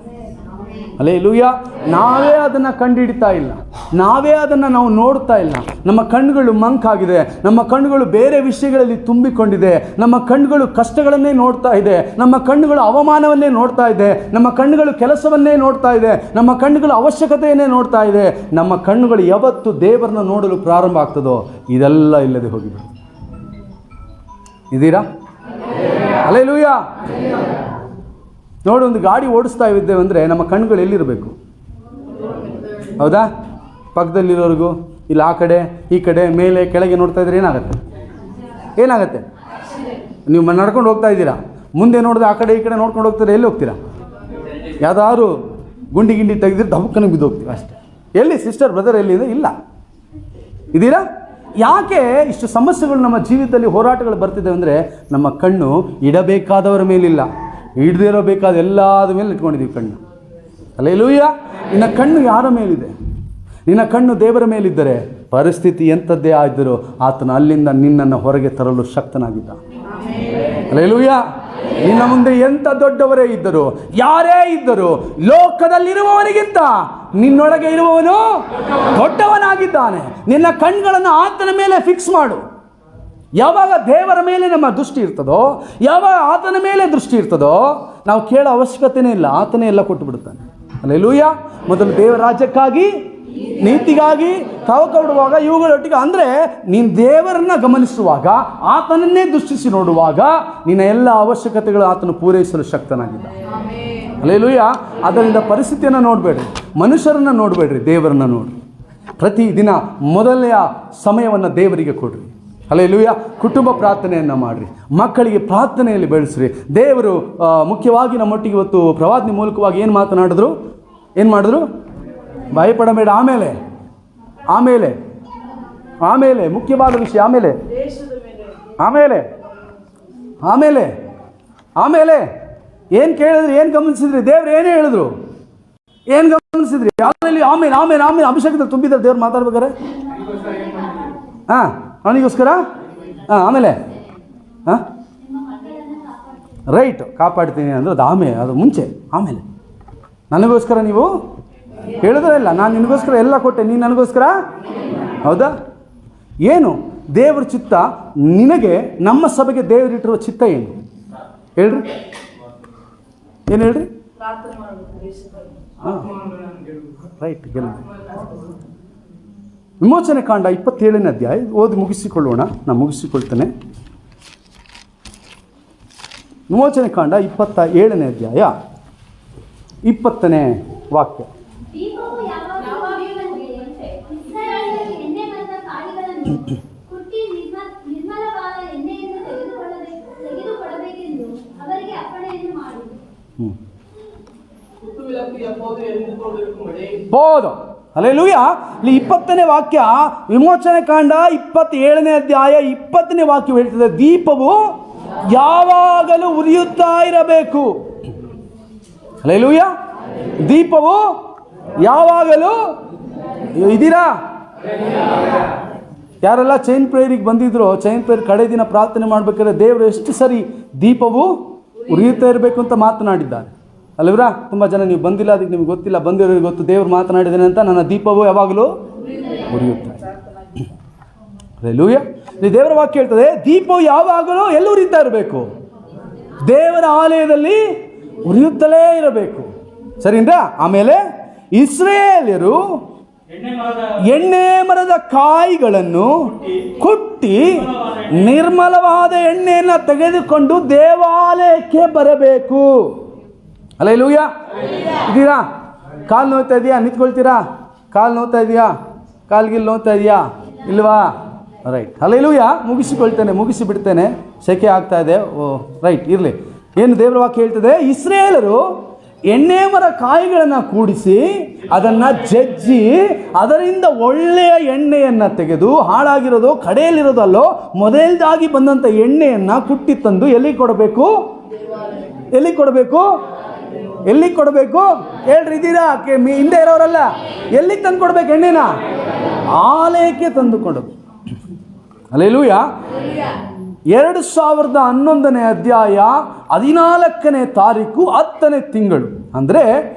ಹಲ್ಲೆಲೂಯಾ. ನಾವೇ ಅದನ್ನು ಕಂಡುಹಿಡಿತಾ ಇಲ್ಲ, ನಾವೇ ಅದನ್ನು ನಾವು ನೋಡ್ತಾ ಇಲ್ಲ. ನಮ್ಮ ಕಣ್ಣುಗಳು ಮಂಕಾಗಿದೆ, ನಮ್ಮ ಕಣ್ಣುಗಳು ಬೇರೆ ವಿಷಯಗಳಲ್ಲಿ ತುಂಬಿಕೊಂಡಿದೆ, ನಮ್ಮ ಕಣ್ಣುಗಳು ಕಷ್ಟಗಳನ್ನೇ ನೋಡ್ತಾ ಇದೆ, ನಮ್ಮ ಕಣ್ಣುಗಳು ಅವಮಾನವನ್ನೇ ನೋಡ್ತಾ ಇದೆ, ನಮ್ಮ ಕಣ್ಣುಗಳು ಕೆಲಸವನ್ನೇ ನೋಡ್ತಾ ಇದೆ, ನಮ್ಮ ಕಣ್ಣುಗಳು ಅವಶ್ಯಕತೆಯನ್ನೇ ನೋಡ್ತಾ ಇದೆ. ನಮ್ಮ ಕಣ್ಣುಗಳು ಯಾವತ್ತು ದೇವರನ್ನ ನೋಡಲು ಪ್ರಾರಂಭ ಆಗ್ತದೋ ಇದೆಲ್ಲ ಇಲ್ಲದೆ ಹೋಗಿಬಿಡುತ್ತೆ. ಇದ್ದೀರಾ? ಹಲ್ಲೆಲೂಯಾ. ನೋಡಿ, ಒಂದು ಗಾಡಿ ಓಡಿಸ್ತಾ ಇದ್ದೇವೆ ಅಂದರೆ ನಮ್ಮ ಕಣ್ಣುಗಳು ಎಲ್ಲಿರಬೇಕು? ಹೌದಾ? ಪಕ್ಕದಲ್ಲಿರೋರಿಗೂ, ಇಲ್ಲ ಆ ಕಡೆ ಈ ಕಡೆ ಮೇಲೆ ಕೆಳಗೆ ನೋಡ್ತಾ ಇದ್ರೆ ಏನಾಗುತ್ತೆ? ನೀವು ನಡ್ಕೊಂಡು ಹೋಗ್ತಾ ಇದ್ದೀರಾ, ಮುಂದೆ ನೋಡಿದ್ರೆ ಆ ಕಡೆ ಈ ಕಡೆ ನೋಡ್ಕೊಂಡು ಹೋಗ್ತಾರೆ, ಎಲ್ಲಿ ಹೋಗ್ತೀರಾ? ಯಾವುದಾದ್ರು ಗುಂಡಿ ತೆಗೆದಿದ್ದು ದಬ್ಬಕ್ಕನಿಗೆ ಬಿದ್ದು ಹೋಗ್ತೀವಿ ಅಷ್ಟೇ. ಎಲ್ಲಿ ಸಿಸ್ಟರ್ ಬ್ರದರ್ ಎಲ್ಲಿ ಇದೆ? ಇಲ್ಲ. ಇದ್ದೀರಾ? ಯಾಕೆ ಇಷ್ಟು ಸಮಸ್ಯೆಗಳು ನಮ್ಮ ಜೀವಿತದಲ್ಲಿ, ಹೋರಾಟಗಳು ಬರ್ತಿದೆ ಅಂದರೆ ನಮ್ಮ ಕಣ್ಣು ಇಡಬೇಕಾದವರ ಮೇಲಿಲ್ಲ, ಇಡದಿರಬೇಕಾದ ಎಲ್ಲದ ಮೇಲೆ ಇಟ್ಕೊಂಡಿದ್ದೀವಿ ಕಣ್ಣು. ಹಲ್ಲೆಲೂಯಾ. ನಿನ್ನ ಕಣ್ಣು ಯಾರ ಮೇಲಿದೆ? ನಿನ್ನ ಕಣ್ಣು ದೇವರ ಮೇಲಿದ್ದರೆ ಪರಿಸ್ಥಿತಿ ಎಂಥದ್ದೇ ಆಗಿದ್ದರೂ ಆತನು ಅಲ್ಲಿಂದ ನಿನ್ನನ್ನು ಹೊರಗೆ ತರಲು ಶಕ್ತನಾಗಿದ್ದ. ಹಲ್ಲೆಲೂಯಾ. ನಿನ್ನ ಮುಂದೆ ಎಂಥ ದೊಡ್ಡವರೇ ಇದ್ದರು, ಯಾರೇ ಇದ್ದರು, ಲೋಕದಲ್ಲಿರುವವನಿಗಿಂತ ನಿನ್ನೊಳಗೆ ಇರುವವನು ದೊಡ್ಡವನಾಗಿದ್ದಾನೆ. ನಿನ್ನ ಕಣ್ಗಳನ್ನು ಆತನ ಮೇಲೆ ಫಿಕ್ಸ್ ಮಾಡು. ಯಾವಾಗ ದೇವರ ಮೇಲೆ ನಮ್ಮ ದೃಷ್ಟಿ ಇರ್ತದೋ, ಯಾವಾಗ ಆತನ ಮೇಲೆ ದೃಷ್ಟಿ ಇರ್ತದೋ, ನಾವು ಕೇಳೋ ಅವಶ್ಯಕತೆಯೇ ಇಲ್ಲ, ಆತನೇ ಎಲ್ಲ ಕೊಟ್ಟು ಬಿಡುತ್ತಾನೆ. ಹಲ್ಲೆಲೂಯಾ. ಮೊದಲು ದೇವರ ರಾಜ್ಯಕ್ಕಾಗಿ, ನೀತಿಗಾಗಿ ತವಕ ಬಿಡುವಾಗ ಇವುಗಳೊಟ್ಟಿಗೆ, ಅಂದರೆ ನೀನು ದೇವರನ್ನ ಗಮನಿಸುವಾಗ, ಆತನನ್ನೇ ದೃಷ್ಟಿಸಿ ನೋಡುವಾಗ ನಿನ್ನ ಎಲ್ಲ ಅವಶ್ಯಕತೆಗಳು ಆತನು ಪೂರೈಸಲು ಶಕ್ತನಾಗಿದ್ದ. ಹಲ್ಲೆಲೂಯಾ. ಅದರಿಂದ ಪರಿಸ್ಥಿತಿಯನ್ನು ನೋಡಬೇಡ್ರಿ, ಮನುಷ್ಯರನ್ನು ನೋಡಬೇಡ್ರಿ, ದೇವರನ್ನ ನೋಡ್ರಿ. ಪ್ರತಿದಿನ ಮೊದಲನೆಯ ಸಮಯವನ್ನು ದೇವರಿಗೆ ಕೊಡ್ರಿ. ಹಲ್ಲೆಲೂಯಾ. ಕುಟುಂಬ ಪ್ರಾರ್ಥನೆಯನ್ನು ಮಾಡಿರಿ, ಮಕ್ಕಳಿಗೆ ಪ್ರಾರ್ಥನೆಯಲ್ಲಿ ಬೆಳೆಸ್ರಿ. ದೇವರು ಮುಖ್ಯವಾಗಿ ನಮ್ಮೊಟ್ಟಿಗೆ ಇವತ್ತು ಪ್ರವಾದನೆ ಮೂಲಕವಾಗಿ ಏನು ಮಾಡಿದ್ರು? ಭಯಪಡಬೇಡ. ಆಮೇಲೆ ಮುಖ್ಯವಾದ ವಿಷಯ, ಆಮೇಲೆ ಏನು ಕೇಳಿದ್ರಿ? ಏನು ಗಮನಿಸಿದ್ರಿ? ದೇವ್ರು ಏನೇ ಹೇಳಿದ್ರು? ಏನು ಗಮನಿಸಿದ್ರಿ? ಆಮೇಲೆ ಅಭಿಷೇಕದಲ್ಲಿ ತುಂಬಿದ್ರೆ ದೇವ್ರು ಮಾತಾಡ್ಬೇಕಾರೆ ಅವನಿಗೋಸ್ಕರ ಆಮೇಲೆ ರೈಟ್ ಕಾಪಾಡ್ತೀನಿ ಅಂದ್ರೆ ಅದು ಮುಂಚೆ. ಆಮೇಲೆ ನನಗೋಸ್ಕರ ನೀವು ಹೇಳಿದ್ರೆ ಇಲ್ಲ, ನಾನು ನಿನಗೋಸ್ಕರ ಎಲ್ಲ ಕೊಟ್ಟೆ, ನೀನು ನನಗೋಸ್ಕರ. ಹೌದಾ? ಏನು ದೇವ್ರ ಚಿತ್ತ? ನಿನಗೆ ನಮ್ಮ ಸಭೆಗೆ ದೇವರಿಟ್ಟಿರುವ ಚಿತ್ತ ಏನು ಹೇಳ್ರಿ? ಏನು ಹೇಳ್ರಿ? ರೈಟ್. ವಿಮೋಚನೆ ಕಾಂಡ 27ನೇ ಅಧ್ಯಾಯ ಓದಿ ಮುಗಿಸಿಕೊಳ್ಳೋಣ. ನಾನು ಮುಗಿಸಿಕೊಳ್ತೇನೆ. ವಿಮೋಚನೆ ಕಾಂಡ 27ನೇ ಅಧ್ಯಾಯ 20ನೇ ವಾಕ್ಯ. ದೀಪವು ಯಾವಾಗಲೂ ಇಸ್ರಾಯೇಲರಲ್ಲಿ ಎಣ್ಣೆ ಮರದ ಕಾಯಿಗಳನ್ನು ಕುಟ್ಟಿ ನಿರ್ಮಲವಾದ ಎಣ್ಣೆಯನ್ನು ತೆಗೆದುಕೊಡಬೇಕೆಂದು ಅವರಿಗೆ ಅಪ್ಪಣೆಯನ್ನು ಮಾಡಿತು. போதும். ಹಲ್ಲೆಲೂಯಾ. ಇಲ್ಲಿ 20ನೇ ವಾಕ್ಯ, ವಿಮೋಚನೆ ಕಾಂಡ 27ನೇ ಅಧ್ಯಾಯ 20ನೇ ವಾಕ್ಯ ಹೇಳ್ತದೆ, ದೀಪವು ಯಾವಾಗಲೂ ಉರಿಯುತ್ತಾ ಇರಬೇಕು. ಹಲ್ಲೆಲೂಯಾ. ದೀಪವು ಯಾವಾಗಲೂ ಇದ್ದೀರಾ? ಯಾರೆಲ್ಲ ಚೈನ್ ಪ್ರೇಯರಿಗೆ ಬಂದಿದ್ರು, ಚೈನ್ ಪ್ರೇಯರ್ ಕಡೆ ದಿನ ಪ್ರಾರ್ಥನೆ ಮಾಡ್ಬೇಕಾದ್ರೆ ದೇವರು ಎಷ್ಟು ಸರಿ ದೀಪವು ಉರಿಯುತ್ತಾ ಇರಬೇಕು ಅಂತ ಮಾತನಾಡಿದ್ದಾರೆ ಅಲ್ವರಾ? ತುಂಬ ಜನ ನೀವು ಬಂದಿಲ್ಲ, ಅದಕ್ಕೆ ನಿಮ್ಗೆ ಗೊತ್ತಿಲ್ಲ. ಬಂದಿರೋರಿಗೆ ಗೊತ್ತು ದೇವರು ಮಾತನಾಡಿದ್ದೇನೆ ಅಂತ. ನನ್ನ ದೀಪವು ಯಾವಾಗಲೂ ಉರಿಯುತ್ತಾ ಇದೆ. ಹಲ್ಲೆಲೂಯಾ. ದೇವರ ವಾಕ್ಯ ಹೇಳ್ತದೆ, ದೀಪವು ಯಾವಾಗಲೂ ಎಲ್ಲಿ ಉರಿಯುತ್ತಾ ಇರಬೇಕು? ದೇವರ ಆಲಯದಲ್ಲಿ ಉರಿಯುತ್ತಲೇ ಇರಬೇಕು. ಸರಿನಾ? ಆಮೇಲೆ ಇಸ್ರಾಯೇಲ್ಯರು ಎಣ್ಣೆ ಮರದ ಕಾಯಿಗಳನ್ನು ಕುಟ್ಟಿ ನಿರ್ಮಲವಾದ ಎಣ್ಣೆಯನ್ನು ತೆಗೆದುಕೊಂಡು ದೇವಾಲಯಕ್ಕೆ ಬರಬೇಕು. ಹಲ್ಲೆಲೂಯಾ. ಇದ್ದೀರಾ? ಕಾಲು ನೋಯ್ತಾ ಇದೆಯಾ? ನಿಂತ್ಕೊಳ್ತೀರಾ? ಕಾಲು ನೋಯ್ತಾ ಇದೆಯಾ? ಕಾಲ್ಗಿಲ್ ನೋಯ್ತಾ ಇದೆಯಾ? ಇಲ್ವಾ? ರೈಟ್. ಹಲ್ಲೆಲೂಯಾ. ಮುಗಿಸಿಕೊಳ್ತೇನೆ, ಮುಗಿಸಿಬಿಡ್ತೇನೆ, ಸೆಕೆ ಆಗ್ತಾ ಇದೆ. ಓ ರೈಟ್, ಇರಲಿ. ಏನು ದೇವರ ವಾಕ್ಯ ಹೇಳ್ತದೆ? ಇಸ್ರಾಯೇಲರು ಎಣ್ಣೆ ಮರ ಕಾಯಿಗಳನ್ನು ಕೂಡಿಸಿ ಅದನ್ನು ಜಜ್ಜಿ ಅದರಿಂದ ಒಳ್ಳೆಯ ಎಣ್ಣೆಯನ್ನು ತೆಗೆದು, ಹಾಳಾಗಿರೋದು ಕಡೆಯಲ್ಲಿರೋದಲ್ಲೋ ಮೊದಲದಾಗಿ ಬಂದಂಥ ಎಣ್ಣೆಯನ್ನು ಕುಟ್ಟಿ ತಂದು ಎಲ್ಲಿಗೆ ಕೊಡಬೇಕು? ಎಲ್ಲಿಗೆ ಕೊಡಬೇಕು? ಎಲ್ಲಿಗೆ ಕೊಡಬೇಕು ಹೇಳ್ರಿ? ಇದ್ದೀರಾ? ಹಿಂದೆ ಇರೋರಲ್ಲ, ಎಲ್ಲಿಗೆ ತಂದು ಕೊಡ್ಬೇಕು ಎಣ್ಣೆನ? ಆಲಯಕ್ಕೆ ತಂದು ಕೊಡಬೇಕು. ಹಲ್ಲೆಲೂಯಾ. 2011ನೇ ಅಧ್ಯಾಯ 14ನೇ ತಾರೀಕು 10ನೇ ತಿಂಗಳು, ಅಂದರೆ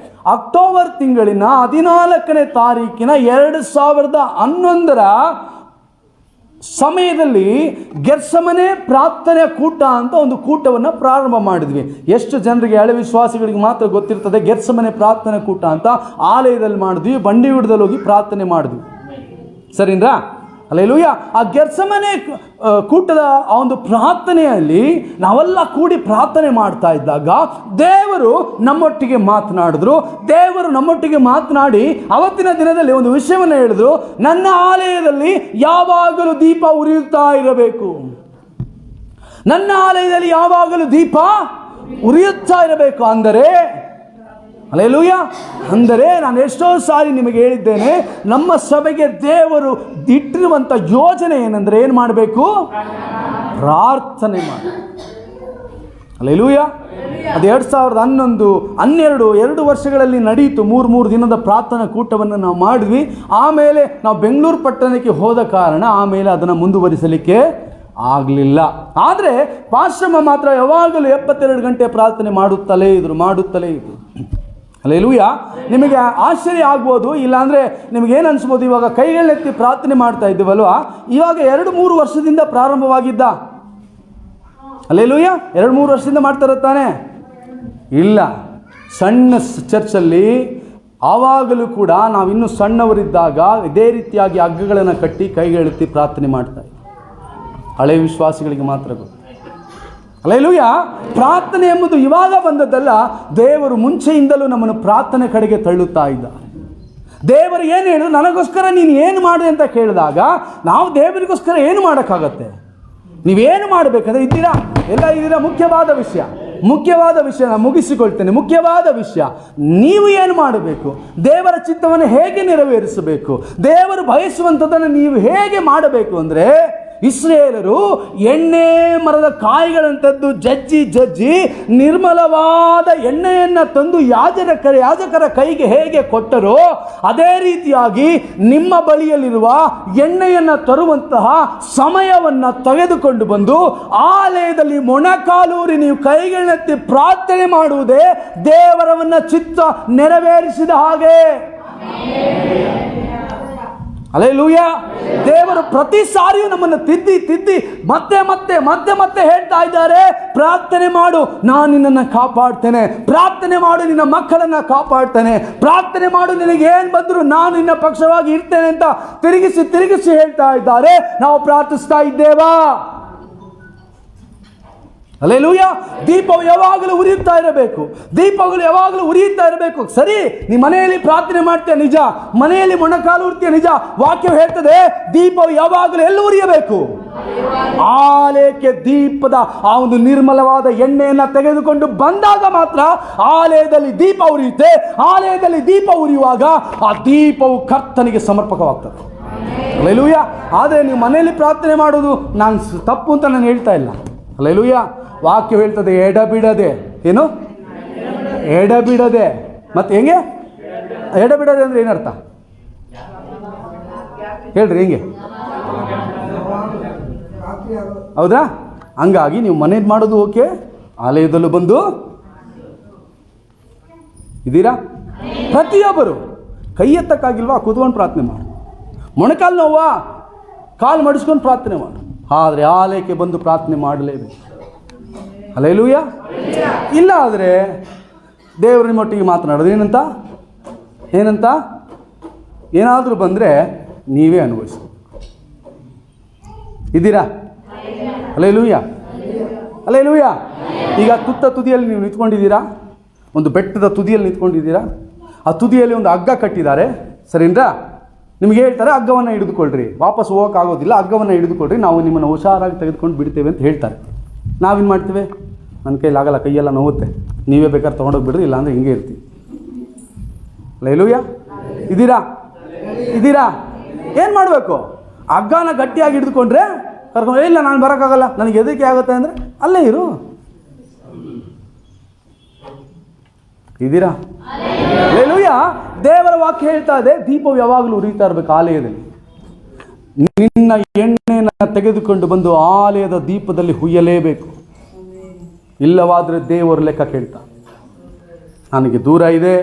ಅಕ್ಟೋಬರ್ ತಿಂಗಳಿನ 14ನೇ ತಾರೀಕಿನ 2011ರ ಸಮಯದಲ್ಲಿ ಗೆತ್ಸೆಮನೆ ಪ್ರಾರ್ಥನೆ ಕೂಟ ಅಂತ ಒಂದು ಕೂಟವನ್ನು ಪ್ರಾರಂಭ ಮಾಡಿದ್ವಿ. ಎಷ್ಟು ಜನರಿಗೆ, ಹಳೆ ವಿಶ್ವಾಸಿಗಳಿಗೆ ಮಾತ್ರ ಗೊತ್ತಿರ್ತದೆ ಗೆತ್ಸೆಮನೆ ಪ್ರಾರ್ಥನೆ ಕೂಟ ಅಂತ. ಆಲಯದಲ್ಲಿ ಮಾಡಿದ್ವಿ, ಬಂಡಿಗುಡದಲ್ಲಿ ಹೋಗಿ ಪ್ರಾರ್ಥನೆ ಮಾಡಿದ್ವಿ. ಸರಿನಾ? ಹಲ್ಲೆಲೂಯಾ. ಆ ಗೆತ್ಸೆಮನೆ ಕೂಟದ ಆ ಒಂದು ಪ್ರಾರ್ಥನೆಯಲ್ಲಿ ನಾವೆಲ್ಲ ಕೂಡಿ ಪ್ರಾರ್ಥನೆ ಮಾಡ್ತಾ ಇದ್ದಾಗ ದೇವರು ನಮ್ಮೊಟ್ಟಿಗೆ ಮಾತನಾಡಿದ್ರು. ದೇವರು ನಮ್ಮೊಟ್ಟಿಗೆ ಮಾತನಾಡಿ ಅವತ್ತಿನ ದಿನದಲ್ಲಿ ಒಂದು ವಿಷಯವನ್ನು ಹೇಳಿದ್ರು, ನನ್ನ ಆಲಯದಲ್ಲಿ ಯಾವಾಗಲೂ ದೀಪ ಉರಿಯುತ್ತಾ ಇರಬೇಕು. ನನ್ನ ಆಲಯದಲ್ಲಿ ಯಾವಾಗಲೂ ದೀಪ ಉರಿಯುತ್ತಾ ಇರಬೇಕು. ಅಂದರೆ ಹಲ್ಲೆಲೂಯಾ. ಅಂದರೆ ನಾನು ಎಷ್ಟೋ ಸಾರಿ ನಿಮಗೆ ಹೇಳಿದ್ದೇನೆ, ನಮ್ಮ ಸಭೆಗೆ ದೇವರು ಇಟ್ಟಿರುವಂಥ ಯೋಜನೆ ಏನಂದರೆ ಏನು ಮಾಡಬೇಕು? ಪ್ರಾರ್ಥನೆ ಮಾಡಿ. ಹಲ್ಲೆಲೂಯಾ. ಅದು 2011, 12 2 ವರ್ಷಗಳಲ್ಲಿ ನಡೆಯಿತು. 3 ದಿನದ ಪ್ರಾರ್ಥನಾ ಕೂಟವನ್ನು ನಾವು ಮಾಡಿದ್ವಿ. ಆಮೇಲೆ ನಾವು ಬೆಂಗಳೂರು ಪಟ್ಟಣಕ್ಕೆ ಹೋದ ಕಾರಣ ಆಮೇಲೆ ಅದನ್ನು ಮುಂದುವರಿಸಲಿಕ್ಕೆ ಆಗಲಿಲ್ಲ. ಆದರೆ ಪಾಶ್ರಮ ಮಾತ್ರ ಯಾವಾಗಲೂ 72 ಗಂಟೆ ಪ್ರಾರ್ಥನೆ ಮಾಡುತ್ತಲೇ ಇದ್ರು. ಹಲ್ಲೆಲೂಯಾ. ನಿಮಗೆ ಆಶ್ಚರ್ಯ ಆಗ್ಬೋದು, ಇಲ್ಲಾಂದರೆ ನಿಮಗೇನು ಅನಿಸ್ಬೋದು, ಇವಾಗ ಕೈಗಳನ್ನೆತ್ತಿ ಪ್ರಾರ್ಥನೆ ಮಾಡ್ತಾ ಇದ್ದೀವಲ್ವ, ಇವಾಗ 2-3 ವರ್ಷದಿಂದ ಪ್ರಾರಂಭವಾಗಿದ್ದ. ಹಲ್ಲೆಲೂಯಾ. 2-3 ವರ್ಷದಿಂದ ಮಾಡ್ತಾರೆ ತಾನೆ? ಇಲ್ಲ. ಸಣ್ಣ ಚರ್ಚಲ್ಲಿ ಆವಾಗಲೂ ಕೂಡ ನಾವಿನ್ನೂ ಸಣ್ಣವರಿದ್ದಾಗ ಇದೇ ರೀತಿಯಾಗಿ ಹಗ್ಗಗಳನ್ನು ಕಟ್ಟಿ ಕೈಗಳೆತ್ತಿ ಪ್ರಾರ್ಥನೆ ಮಾಡ್ತಾ ಇದ್ವಿ. ಹಳೆ ವಿಶ್ವಾಸಿಗಳಿಗೆ ಮಾತ್ರ ಗೊತ್ತು. ಹಲ್ಲೆಲೂಯಾ. ಪ್ರಾರ್ಥನೆ ಎಂಬುದು ಇವಾಗ ಬಂದದ್ದಲ್ಲ, ದೇವರು ಮುಂಚೆಯಿಂದಲೂ ನಮ್ಮನ್ನು ಪ್ರಾರ್ಥನೆ ಕಡೆಗೆ ತಳ್ಳುತ್ತಾ ಇದ್ದಾರೆ. ದೇವರು ಏನು ಹೇಳಿದ್ರು, ನನಗೋಸ್ಕರ ನೀನು ಏನು ಮಾಡಿದೆ ಅಂತ ಕೇಳಿದಾಗ ನಾವು ದೇವರಿಗೋಸ್ಕರ ಏನು ಮಾಡೋಕ್ಕಾಗತ್ತೆ? ನೀವೇನು ಮಾಡಬೇಕಾದ್ರೆ ಇದ್ದೀರಾ? ಎಲ್ಲ ಇದ್ದೀರಾ? ಮುಖ್ಯವಾದ ವಿಷಯ ನಾನು ಮುಗಿಸಿಕೊಳ್ತೇನೆ. ಮುಖ್ಯವಾದ ವಿಷಯ, ನೀವು ಏನು ಮಾಡಬೇಕು? ದೇವರ ಚಿತ್ತವನ್ನು ಹೇಗೆ ನೆರವೇರಿಸಬೇಕು? ದೇವರು ಬಯಸುವಂಥದ್ದನ್ನು ನೀವು ಹೇಗೆ ಮಾಡಬೇಕು ಅಂದರೆ, ಇಸ್ರಾಯೇಲರು ಎಣ್ಣೆ ಮರದ ಕಾಯಿಗಳಂತದ್ದು ಜಜ್ಜಿ ನಿರ್ಮಲವಾದ ಎಣ್ಣೆಯನ್ನು ತಂದು ಯಾಜಕರ ಕೈಗೆ ಹೇಗೆ ಕೊಟ್ಟರೋ ಅದೇ ರೀತಿಯಾಗಿ ನಿಮ್ಮ ಬಳಿಯಲ್ಲಿರುವ ಎಣ್ಣೆಯನ್ನು ತರುವಂತಹ ಸಮಯವನ್ನು ತೆಗೆದುಕೊಂಡು ಬಂದು ಆಲಯದಲ್ಲಿ ಮೊಣಕಾಲೂರಿ ನೀವು ಕೈಗಳನ್ನೆತ್ತಿ ಪ್ರಾರ್ಥನೆ ಮಾಡುವುದೇ ದೇವರವನ್ನ ಚಿತ್ತ ನೆರವೇರಿಸಿದ ಹಾಗೆ. ಹಲ್ಲೆಲೂಯಾ. ದೇವರು ಪ್ರತಿ ಸಾರಿಯೂ ನಮ್ಮನ್ನು ತಿದ್ದಿ ಮತ್ತೆ ಹೇಳ್ತಾ ಇದ್ದಾರೆ, ಪ್ರಾರ್ಥನೆ ಮಾಡು, ನಾನು ನಿನ್ನನ್ನು ಕಾಪಾಡ್ತೇನೆ. ಪ್ರಾರ್ಥನೆ ಮಾಡು, ನಿನ್ನ ಮಕ್ಕಳನ್ನು ಕಾಪಾಡ್ತೇನೆ. ಪ್ರಾರ್ಥನೆ ಮಾಡು, ನಿನಗೆ ಏನು ಬಂದರೂ ನಾನು ನಿನ್ನ ಪಕ್ಷವಾಗಿ ಇರ್ತೇನೆ ಅಂತ ತಿರುಗಿಸಿ ಹೇಳ್ತಾ ಇದ್ದಾರೆ. ನಾವು ಪ್ರಾರ್ಥಿಸ್ತಾ ಇದ್ದೇವಾ? ಹಲ್ಲೆಲೂಯಾ. ದೀಪವು ಯಾವಾಗಲೂ ಉರಿಯುತ್ತಾ ಇರಬೇಕು, ದೀಪಗಳು ಯಾವಾಗಲೂ ಉರಿಯುತ್ತಾ ಇರಬೇಕು. ಸರಿ, ನೀ ಮನೆಯಲ್ಲಿ ಪ್ರಾರ್ಥನೆ ಮಾಡ್ತೀಯ ನಿಜ, ಮನೆಯಲ್ಲಿ ಮೊಣಕಾಲು ಉರ್ತೀಯ ನಿಜ. ವಾಕ್ಯವು ಹೇಳ್ತದೆ ದೀಪವು ಯಾವಾಗಲೂ ಎಲ್ಲಿ ಉರಿಯಬೇಕು? ಆಲಯಕ್ಕೆ ದೀಪದ ಆ ಒಂದು ನಿರ್ಮಲವಾದ ಎಣ್ಣೆಯನ್ನು ತೆಗೆದುಕೊಂಡು ಬಂದಾಗ ಮಾತ್ರ ಆಲಯದಲ್ಲಿ ದೀಪ ಉರಿಯುತ್ತೆ. ಆಲಯದಲ್ಲಿ ದೀಪ ಉರಿಯುವಾಗ ಆ ದೀಪವು ಕರ್ತನಿಗೆ ಸಮರ್ಪಕವಾಗ್ತದೆ. ಹಲ್ಲೆಲೂಯಾ. ಆದರೆ ನೀವು ಮನೆಯಲ್ಲಿ ಪ್ರಾರ್ಥನೆ ಮಾಡೋದು ನಾನು ತಪ್ಪು ಅಂತ ನಾನು ಹೇಳ್ತಾ ಇಲ್ಲ. ಹಲ್ಲೆಲೂಯಾ. ವಾಕ್ಯ ಹೇಳ್ತದೆ ಎಡಬಿಡದೆ. ಏನು? ಎಡಬಿಡದೆ. ಮತ್ತೆ ಹೆಂಗೆ ಎಡಬಿಡದೆ ಅಂದ್ರೆ ಏನರ್ಥ ಹೇಳ್ರಿ, ಹೆಂಗೆ? ಹೌದಾ? ಹಂಗಾಗಿ ನೀವು ಮನೇಲಿ ಮಾಡೋದು ಓಕೆ, ಆಲಯದಲ್ಲೂ ಬಂದು ಇದ್ದೀರಾ? ಪ್ರತಿಯೊಬ್ಬರು ಕೈ ಎತ್ತಕ್ಕಾಗಿಲ್ವಾ? ಕೂತ್ಕೊಂಡು ಪ್ರಾರ್ಥನೆ ಮಾಡು. ಮೊಣಕಾಲು ನೋವಾ? ಕಾಲು ಮಡಿಸ್ಕೊಂಡು ಪ್ರಾರ್ಥನೆ ಮಾಡು. ಆದರೆ ಆಲಯಕ್ಕೆ ಬಂದು ಪ್ರಾರ್ಥನೆ ಮಾಡಲೇಬೇಕು. ಹಲ್ಲೆಲೂಯಾ. ಇಲ್ಲ ಆದರೆ ದೇವರ ನಿಮ್ಮೊಟ್ಟಿಗೆ ಮಾತನಾಡೋದು ಏನಂತ ಏನಾದರೂ ಬಂದರೆ ನೀವೇ ಅನುಭವಿಸಿ. ಇದ್ದೀರಾ? ಹಲ್ಲೆಲೂಯಾ. ಹಲ್ಲೆಲೂಯಾ. ಈಗ ತುದಿಯಲ್ಲಿ ನೀವು ನಿಂತ್ಕೊಂಡಿದ್ದೀರಾ, ಒಂದು ಬೆಟ್ಟದ ತುದಿಯಲ್ಲಿ ನಿಂತ್ಕೊಂಡಿದ್ದೀರಾ. ಆ ತುದಿಯಲ್ಲಿ ಒಂದು ಹಗ್ಗ ಕಟ್ಟಿದ್ದಾರೆ, ಸರಿನಾ? ನಿಮ್ಗೆ ಹೇಳ್ತಾರೆ ಹಗ್ಗವನ್ನು ಹಿಡಿದುಕೊಳ್ಳ್ರಿ, ವಾಪಸ್ ಹೋಗೋಕ್ಕಾಗೋದಿಲ್ಲ, ಹಗ್ಗವನ್ನು ಹಿಡಿದುಕೊಳ್ರಿ, ನಾವು ನಿಮ್ಮನ್ನು ಹುಷಾರಾಗಿ ತೆಗೆದುಕೊಂಡು ಬಿಡ್ತೇವೆ ಅಂತ ಹೇಳ್ತಾರೆ. ನಾವೇನು ಮಾಡ್ತೀವಿ? ನನ್ನ ಕೈಲಾಗಲ್ಲ, ಕೈಯೆಲ್ಲ ನೋವುತ್ತೆ, ನೀವೇ ಬೇಕಾದ್ರೆ ತೊಗೊಂಡೋಗಿ ಬಿಡ್ರಿ, ಇಲ್ಲಾಂದರೆ ಹಿಂಗೆ ಇರ್ತೀವಿ. ಹಲ್ಲೆಲೂಯಾ. ಇದ್ದೀರಾ? ಏನು ಮಾಡಬೇಕು? ಹಗ್ಗನ ಗಟ್ಟಿಯಾಗಿ ಹಿಡಿದುಕೊಂಡ್ರೆ ಕರ್ಕೊಂಡು, ಇಲ್ಲ ನಾನು ಬರೋಕ್ಕಾಗಲ್ಲ, ನನಗೆ ಹೆದರಿಕೆ ಆಗುತ್ತೆ ಅಂದರೆ ಅಲ್ಲೇ ಇರು. ಇದ್ದೀರಾ? ಹಲ್ಲೆಲೂಯಾ. ದೇವರ ವಾಕ್ಯ ಹೇಳ್ತಾ ಇದೆ ದೀಪವು ಯಾವಾಗಲೂ ಉರಿತಾ ಇರಬೇಕು ಆಲಯದಲ್ಲಿ. ನಿನ್ನ ಎಣ್ಣೆಯನ್ನು ತೆಗೆದುಕೊಂಡು ಬಂದು ಆಲಯದ ದೀಪದಲ್ಲಿ ಹುಯ್ಯಲೇಬೇಕು. ಇಲ್ಲವಾದರೆ ದೇವರು ಲೆಕ್ಕ ಕೇಳ್ತಾ. ನನಗೆ ದೂರ ಇದೆ,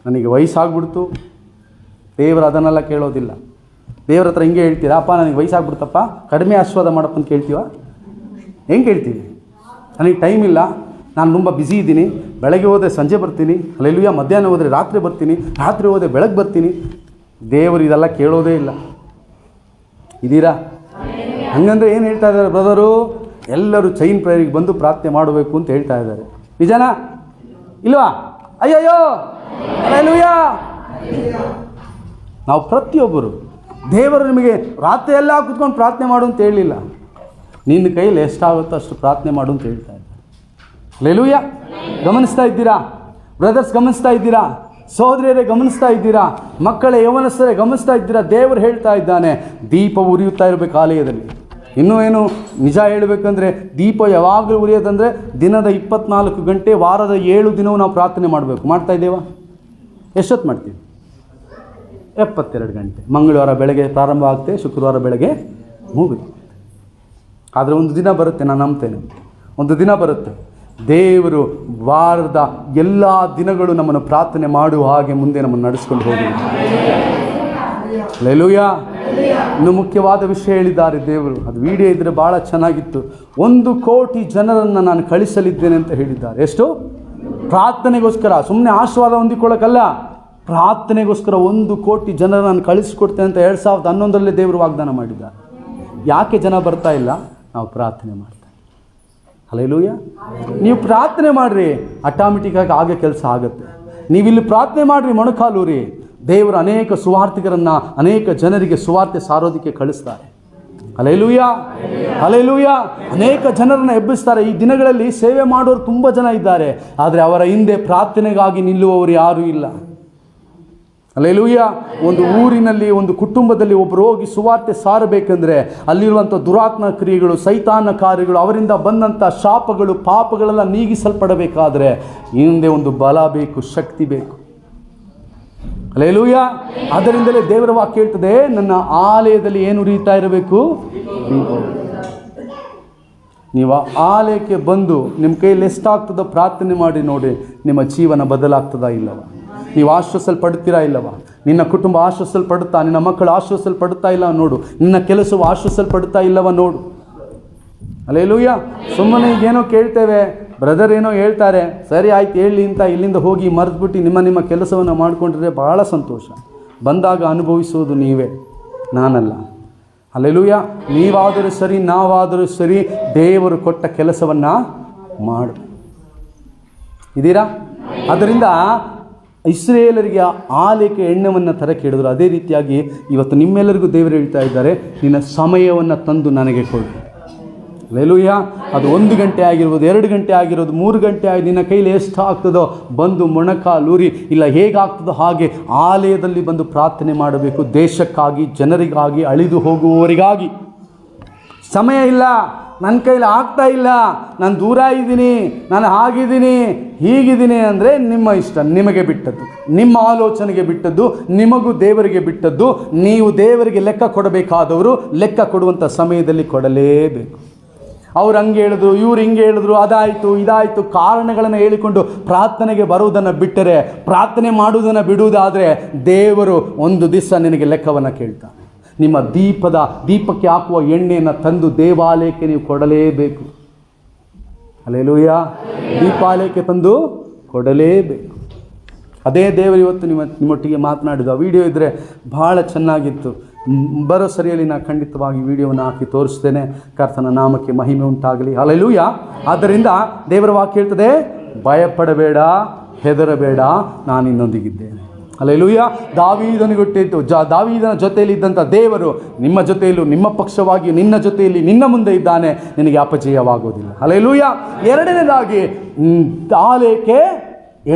ನನಗೆ ವಯಸ್ಸಾಗ್ಬಿಡ್ತು. ದೇವರು ಅದನ್ನೆಲ್ಲ ಕೇಳೋದಿಲ್ಲ. ದೇವ್ರ ಹತ್ರ ಹಿಂಗೆ ಹೇಳ್ತೀರಾ, ಅಪ್ಪ ನನಗೆ ವಯಸ್ಸಾಗ್ಬಿಡ್ತಪ್ಪ, ಕಡಿಮೆ ಆಶೀರ್ವಾದ ಮಾಡಪ್ಪ ಅಂತ ಕೇಳ್ತೀವ? ಹೆಂಗೆ ಕೇಳ್ತೀವಿ? ನನಗೆ ಟೈಮ್ ಇಲ್ಲ, ನಾನು ತುಂಬ ಬ್ಯುಸಿ ಇದ್ದೀನಿ, ಬೆಳಗ್ಗೆ ಹೋದರೆ ಸಂಜೆ ಬರ್ತೀನಿ, ಹಲ್ಲೆಲೂಯಾ, ಮಧ್ಯಾಹ್ನ ಹೋದರೆ ರಾತ್ರಿ ಬರ್ತೀನಿ, ರಾತ್ರಿ ಹೋದರೆ ಬೆಳಗ್ಗೆ ಬರ್ತೀನಿ. ದೇವರು ಇದೆಲ್ಲ ಕೇಳೋದೇ ಇಲ್ಲ. ಇದ್ದೀರಾ? ಹಂಗಂದ್ರೆ ಏನು ಹೇಳ್ತಾ ಇದ್ದಾರೆ ಬ್ರದರು? ಎಲ್ಲರೂ ಚೈನ್ ಪ್ರೇಯರಿಗೆ ಬಂದು ಪ್ರಾರ್ಥನೆ ಮಾಡಬೇಕು ಅಂತ ಹೇಳ್ತಾ ಇದ್ದಾರೆ. ನಿಜನಾ? ಇಲ್ವಾ? ಅಯ್ಯಯ್ಯೋ, ಹಲ್ಲೆಲೂಯಾ. ನಾವು ಪ್ರತಿಯೊಬ್ಬರು ದೇವರು ನಿಮಗೆ ರಾತ್ರಿ ಎಲ್ಲ ಕೂತ್ಕೊಂಡು ಪ್ರಾರ್ಥನೆ ಮಾಡು ಅಂತ ಹೇಳಲಿಲ್ಲ. ನಿನ್ನ ಕೈಯಲ್ಲಿ ಎಷ್ಟಾಗುತ್ತೋ ಅಷ್ಟು ಪ್ರಾರ್ಥನೆ ಮಾಡು ಅಂತ ಹೇಳ್ತಾ ಇದ್ದಾರೆ. ಹಲ್ಲೆಲೂಯಾ. ಗಮನಿಸ್ತಾ ಇದ್ದೀರಾ ಬ್ರದರ್ಸ್? ಗಮನಿಸ್ತಾ ಇದ್ದೀರಾ ಸಹೋದರಿಯರೇ? ಗಮನಿಸ್ತಾ ಇದ್ದೀರಾ ಮಕ್ಕಳೇ, ಯೌವನಸ್ಥರೇ? ಗಮನಿಸ್ತಾ ಇದ್ದೀರಾ? ದೇವರು ಹೇಳ್ತಾ ಇದ್ದಾನೆ ದೀಪ ಉರಿಯುತ್ತಾ ಇರಬೇಕು ಆಲಯದಲ್ಲಿ. ಇನ್ನೂ ಏನು ನಿಜ ಹೇಳಬೇಕಂದ್ರೆ ದೀಪ ಯಾವಾಗಲೂ ಉರಿಯೋದಂದರೆ ದಿನದ 24 ಗಂಟೆ, ವಾರದ 7 ದಿನವೂ ನಾವು ಪ್ರಾರ್ಥನೆ ಮಾಡಬೇಕು. ಮಾಡ್ತಾ ಇದ್ದೇವಾ? ಎಷ್ಟೊತ್ತು ಮಾಡ್ತೀವಿ? 72 ಗಂಟೆ. ಮಂಗಳವಾರ ಬೆಳಗ್ಗೆ ಪ್ರಾರಂಭ ಆಗ್ತದೆ, ಶುಕ್ರವಾರ ಬೆಳಗ್ಗೆ ಮುಗಿದು. ಆದರೆ ಒಂದು ದಿನ ಬರುತ್ತೆ, ನಾನು ನಂಬ್ತೇನೆ, ಒಂದು ದಿನ ಬರುತ್ತೆ ದೇವರು ವಾರದ ಎಲ್ಲ ದಿನಗಳು ನಮ್ಮನ್ನು ಪ್ರಾರ್ಥನೆ ಮಾಡುವ ಹಾಗೆ ಮುಂದೆ ನಮ್ಮನ್ನು ನಡೆಸ್ಕೊಂಡು ಹೋಗುವುದು. ಹಲ್ಲೆಲೂಯಾ. ಇನ್ನು ಮುಖ್ಯವಾದ ವಿಷಯ ಹೇಳಿದ್ದಾರೆ ದೇವರು, ಅದು ವಿಡಿಯೋ ಇದ್ದರೆ ಭಾಳ ಚೆನ್ನಾಗಿತ್ತು. 1 ಕೋಟಿ ಜನರನ್ನು ನಾನು ಕಳಿಸಲಿದ್ದೇನೆ ಅಂತ ಹೇಳಿದ್ದಾರೆ. ಎಷ್ಟು? ಪ್ರಾರ್ಥನೆಗೋಸ್ಕರ, ಸುಮ್ಮನೆ ಆಶೀರ್ವಾದ ಹೊಂದಿಕೊಳ್ಳೋಕ್ಕಲ್ಲ, ಪ್ರಾರ್ಥನೆಗೋಸ್ಕರ 1 ಕೋಟಿ ಜನರನ್ನು ನಾನು ಕಳಿಸಿಕೊಡ್ತೇನೆ ಅಂತ 2011 ದೇವರು ವಾಗ್ದಾನ ಮಾಡಿದ್ದಾರೆ. ಯಾಕೆ ಜನ ಬರ್ತಾ ಇಲ್ಲ? ನಾವು ಪ್ರಾರ್ಥನೆ ಮಾಡ್ತೇವೆ. ಹಲ್ಲೆಲೂಯಾ. ನೀವು ಪ್ರಾರ್ಥನೆ ಮಾಡಿರಿ, ಆಟೋಮೆಟಿಕ್ಕಾಗಿ ಆಗ ಕೆಲಸ ಆಗುತ್ತೆ. ನೀವಿಲ್ಲಿ ಪ್ರಾರ್ಥನೆ ಮಾಡಿರಿ, ಮೊಣಕಾಲೂರಿ, ದೇವರು ಅನೇಕ ಸುವಾರ್ತಿಕರನ್ನು, ಅನೇಕ ಜನರಿಗೆ ಸುವಾರ್ತೆ ಸಾರೋದಕ್ಕೆ ಕಳಿಸ್ತಾರೆ. ಹಲ್ಲೆಲೂಯಾ. ಹಲ್ಲೆಲೂಯಾ. ಅನೇಕ ಜನರನ್ನು ಎಬ್ಬಿಸ್ತಾರೆ. ಈ ದಿನಗಳಲ್ಲಿ ಸೇವೆ ಮಾಡೋರು ತುಂಬ ಜನ ಇದ್ದಾರೆ, ಆದರೆ ಅವರ ಹಿಂದೆ ಪ್ರಾರ್ಥನೆಗಾಗಿ ನಿಲ್ಲುವವರು ಯಾರೂ ಇಲ್ಲ. ಹಲ್ಲೆಲೂಯಾ. ಒಂದು ಊರಿನಲ್ಲಿ, ಒಂದು ಕುಟುಂಬದಲ್ಲಿ ಒಬ್ಬರು ಹೋಗಿ ಸುವಾರ್ತೆ ಸಾರಬೇಕೆಂದರೆ ಅಲ್ಲಿರುವಂಥ ದುರಾತ್ಮ ಕ್ರಿಯೆಗಳು, ಸೈತಾನ ಕಾರ್ಯಗಳು, ಅವರಿಂದ ಬಂದಂಥ ಶಾಪಗಳು, ಪಾಪಗಳೆಲ್ಲ ನೀಗಿಸಲ್ಪಡಬೇಕಾದರೆ ಹಿಂದೆ ಒಂದು ಬಲ ಬೇಕು, ಶಕ್ತಿ ಬೇಕು. ಹಲ್ಲೆಲೂಯಾ. ಅದರಿಂದಲೇ ದೇವರ ವಾಕ್ಯ ಹೇಳ್ತದೆ, ನನ್ನ ಆಲಯದಲ್ಲಿ ಏನು ಉರಿಯುತ್ತಾ ಇರಬೇಕು? ನೀವು ಆಲಯಕ್ಕೆ ಬಂದು ನಿಮ್ಮ ಕೈಯಲ್ಲಿ ಎಷ್ಟಾಗ್ತದೋ ಪ್ರಾರ್ಥನೆ ಮಾಡಿ ನೋಡಿ, ನಿಮ್ಮ ಜೀವನ ಬದಲಾಗ್ತದಾ ಇಲ್ಲವ? ನೀವು ಆಶ್ವಾಸಲ್ಪಡ್ತೀರಾ ಇಲ್ಲವ? ನಿನ್ನ ಕುಟುಂಬ ಆಶ್ವಾಸಲ್ಪಡುತ್ತಾ, ನಿನ್ನ ಮಕ್ಕಳು ಆಶ್ವಾಸಲ್ಪಡುತ್ತಾ ಇಲ್ಲ ನೋಡು, ನಿನ್ನ ಕೆಲಸವು ಆಶ್ವಾಸಲ್ಪಡುತ್ತಾ ಇಲ್ಲವ ನೋಡು. ಹಲ್ಲೆಲೂಯಾ. ಸುಮ್ಮನೆ ಏನೋ ಕೇಳ್ತೇವೆ, ಬ್ರದರ್ ಏನೋ ಹೇಳ್ತಾರೆ, ಸರಿ ಆಯ್ತು ಹೇಳಿ ಅಂತ ಇಲ್ಲಿಂದ ಹೋಗಿ ಮರೆತುಬಿಟ್ಟು ನಿಮ್ಮ ಕೆಲಸವನ್ನು ಮಾಡಿಕೊಂಡ್ರೆ ಭಾಳ ಸಂತೋಷ. ಬಂದಾಗ ಅನುಭವಿಸೋದು ನೀವೇ, ನಾನಲ್ಲ. ಹಲ್ಲೆಲೂಯಾ. ನೀವಾದರೂ ಸರಿ, ನಾವಾದರೂ ಸರಿ, ದೇವರು ಕೊಟ್ಟ ಕೆಲಸವನ್ನು ಮಾಡು. ಇದ್ದೀರಾ? ಅದರಿಂದ ಇಸ್ರೇಲರಿಗೆ ಆಲೆಗೆ ಎಣ್ಣೆಯನ್ನು ತರಕ್ಕೆ ಹೇಳಿದ್ರು. ಅದೇ ರೀತಿಯಾಗಿ ಇವತ್ತು ನಿಮ್ಮೆಲ್ಲರಿಗೂ ದೇವರು ಹೇಳ್ತಾ ಇದ್ದಾರೆ, ನಿನ್ನ ಸಮಯವನ್ನು ತಂದು ನನಗೆ ಕೊಡು. ಹಲ್ಲೆಲೂಯಾ. ಅದು 1 ಗಂಟೆ ಆಗಿರ್ಬೋದು, 2 ಗಂಟೆ ಆಗಿರೋದು, 3 ಗಂಟೆ ಆಗಿ ನಿನ್ನ ಕೈಲಿ ಎಷ್ಟು ಆಗ್ತದೋ ಬಂದು ಮೊಣಕಾಲೂರಿ, ಇಲ್ಲ ಹೇಗಾಗ್ತದೋ ಹಾಗೆ ಆಲಯದಲ್ಲಿ ಬಂದು ಪ್ರಾರ್ಥನೆ ಮಾಡಬೇಕು. ದೇಶಕ್ಕಾಗಿ, ಜನರಿಗಾಗಿ, ಅಳಿದು ಹೋಗುವವರಿಗಾಗಿ. ಸಮಯ ಇಲ್ಲ, ನನ್ನ ಕೈಲಿ ಆಗ್ತಾ ಇಲ್ಲ, ನಾನು ದೂರ ಇದ್ದೀನಿ, ನಾನು ಹಾಗಿದ್ದೀನಿ, ಹೀಗಿದ್ದೀನಿ ಅಂದರೆ ನಿಮ್ಮ ಇಷ್ಟ, ನಿಮಗೆ ಬಿಟ್ಟದ್ದು, ನಿಮ್ಮ ಆಲೋಚನೆಗೆ ಬಿಟ್ಟದ್ದು, ನಿಮಗೂ ದೇವರಿಗೆ ಬಿಟ್ಟದ್ದು. ನೀವು ದೇವರಿಗೆ ಲೆಕ್ಕ ಕೊಡಬೇಕಾದವರು ಲೆಕ್ಕ ಕೊಡುವಂಥ ಸಮಯದಲ್ಲಿ ಕೊಡಲೇಬೇಕು. ಅವ್ರು ಹಂಗೆ ಹೇಳಿದ್ರು, ಇವ್ರು ಹಿಂಗೆ ಹೇಳಿದ್ರು, ಅದಾಯಿತು ಇದಾಯಿತು ಕಾರಣಗಳನ್ನು ಹೇಳಿಕೊಂಡು ಪ್ರಾರ್ಥನೆಗೆ ಬರುವುದನ್ನು ಬಿಟ್ಟರೆ, ಪ್ರಾರ್ಥನೆ ಮಾಡುವುದನ್ನು ಬಿಡುವುದಾದರೆ ದೇವರು ಒಂದು ದಿವಸ ನಿನಗೆ ಲೆಕ್ಕವನ್ನು ಕೇಳ್ತಾನೆ. ನಿಮ್ಮ ದೀಪಕ್ಕೆ ಹಾಕುವ ಎಣ್ಣೆಯನ್ನು ತಂದು ದೇವಾಲಯಕ್ಕೆ ನೀವು ಕೊಡಲೇಬೇಕು. ಹಲ್ಲೆಲೂಯಾ. ದೀಪಾಲಯಕ್ಕೆ ತಂದು ಕೊಡಲೇಬೇಕು. ಅದೇ ದೇವರು ಇವತ್ತು ನಿಮ್ಮೊಟ್ಟಿಗೆ ಮಾತನಾಡಿದ್ದು. ಆ ವಿಡಿಯೋ ಇದ್ದರೆ ಭಾಳ ಚೆನ್ನಾಗಿತ್ತು. ಬರೋ ಸರಿಯಲ್ಲಿ ನಾನು ಖಂಡಿತವಾಗಿ ವಿಡಿಯೋವನ್ನು ಹಾಕಿ ತೋರಿಸ್ತೇನೆ. ಕರ್ತನ ನಾಮಕ್ಕೆ ಮಹಿಮೆ ಉಂಟಾಗಲಿ. ಹಲ್ಲೆಲೂಯಾ. ಆದ್ದರಿಂದ ದೇವರ ವಾಕ್ಯ ಹೇಳ್ತದೆ, ಭಯಪಡಬೇಡ, ಹೆದರಬೇಡ, ನಾನು ನಿನ್ನೊಂದಿಗಿದ್ದೇನೆ. ಹಲ್ಲೆಲೂಯಾ. ದಾವೀದನ ಜೊತೆಯಲ್ಲಿ ಇದ್ದಂಥ ದೇವರು ನಿಮ್ಮ ಜೊತೆಯಲ್ಲೂ, ನಿಮ್ಮ ಪಕ್ಷವಾಗಿ, ನಿನ್ನ ಜೊತೆಯಲ್ಲಿ, ನಿನ್ನ ಮುಂದೆ ಇದ್ದಾನೆ. ನಿನಗೆ ಅಪಜಯವಾಗುವುದಿಲ್ಲ. ಹಲ್ಲೆಲೂಯಾ. ಎರಡನೇದಾಗಿ ಆಲಯಕ್ಕೆ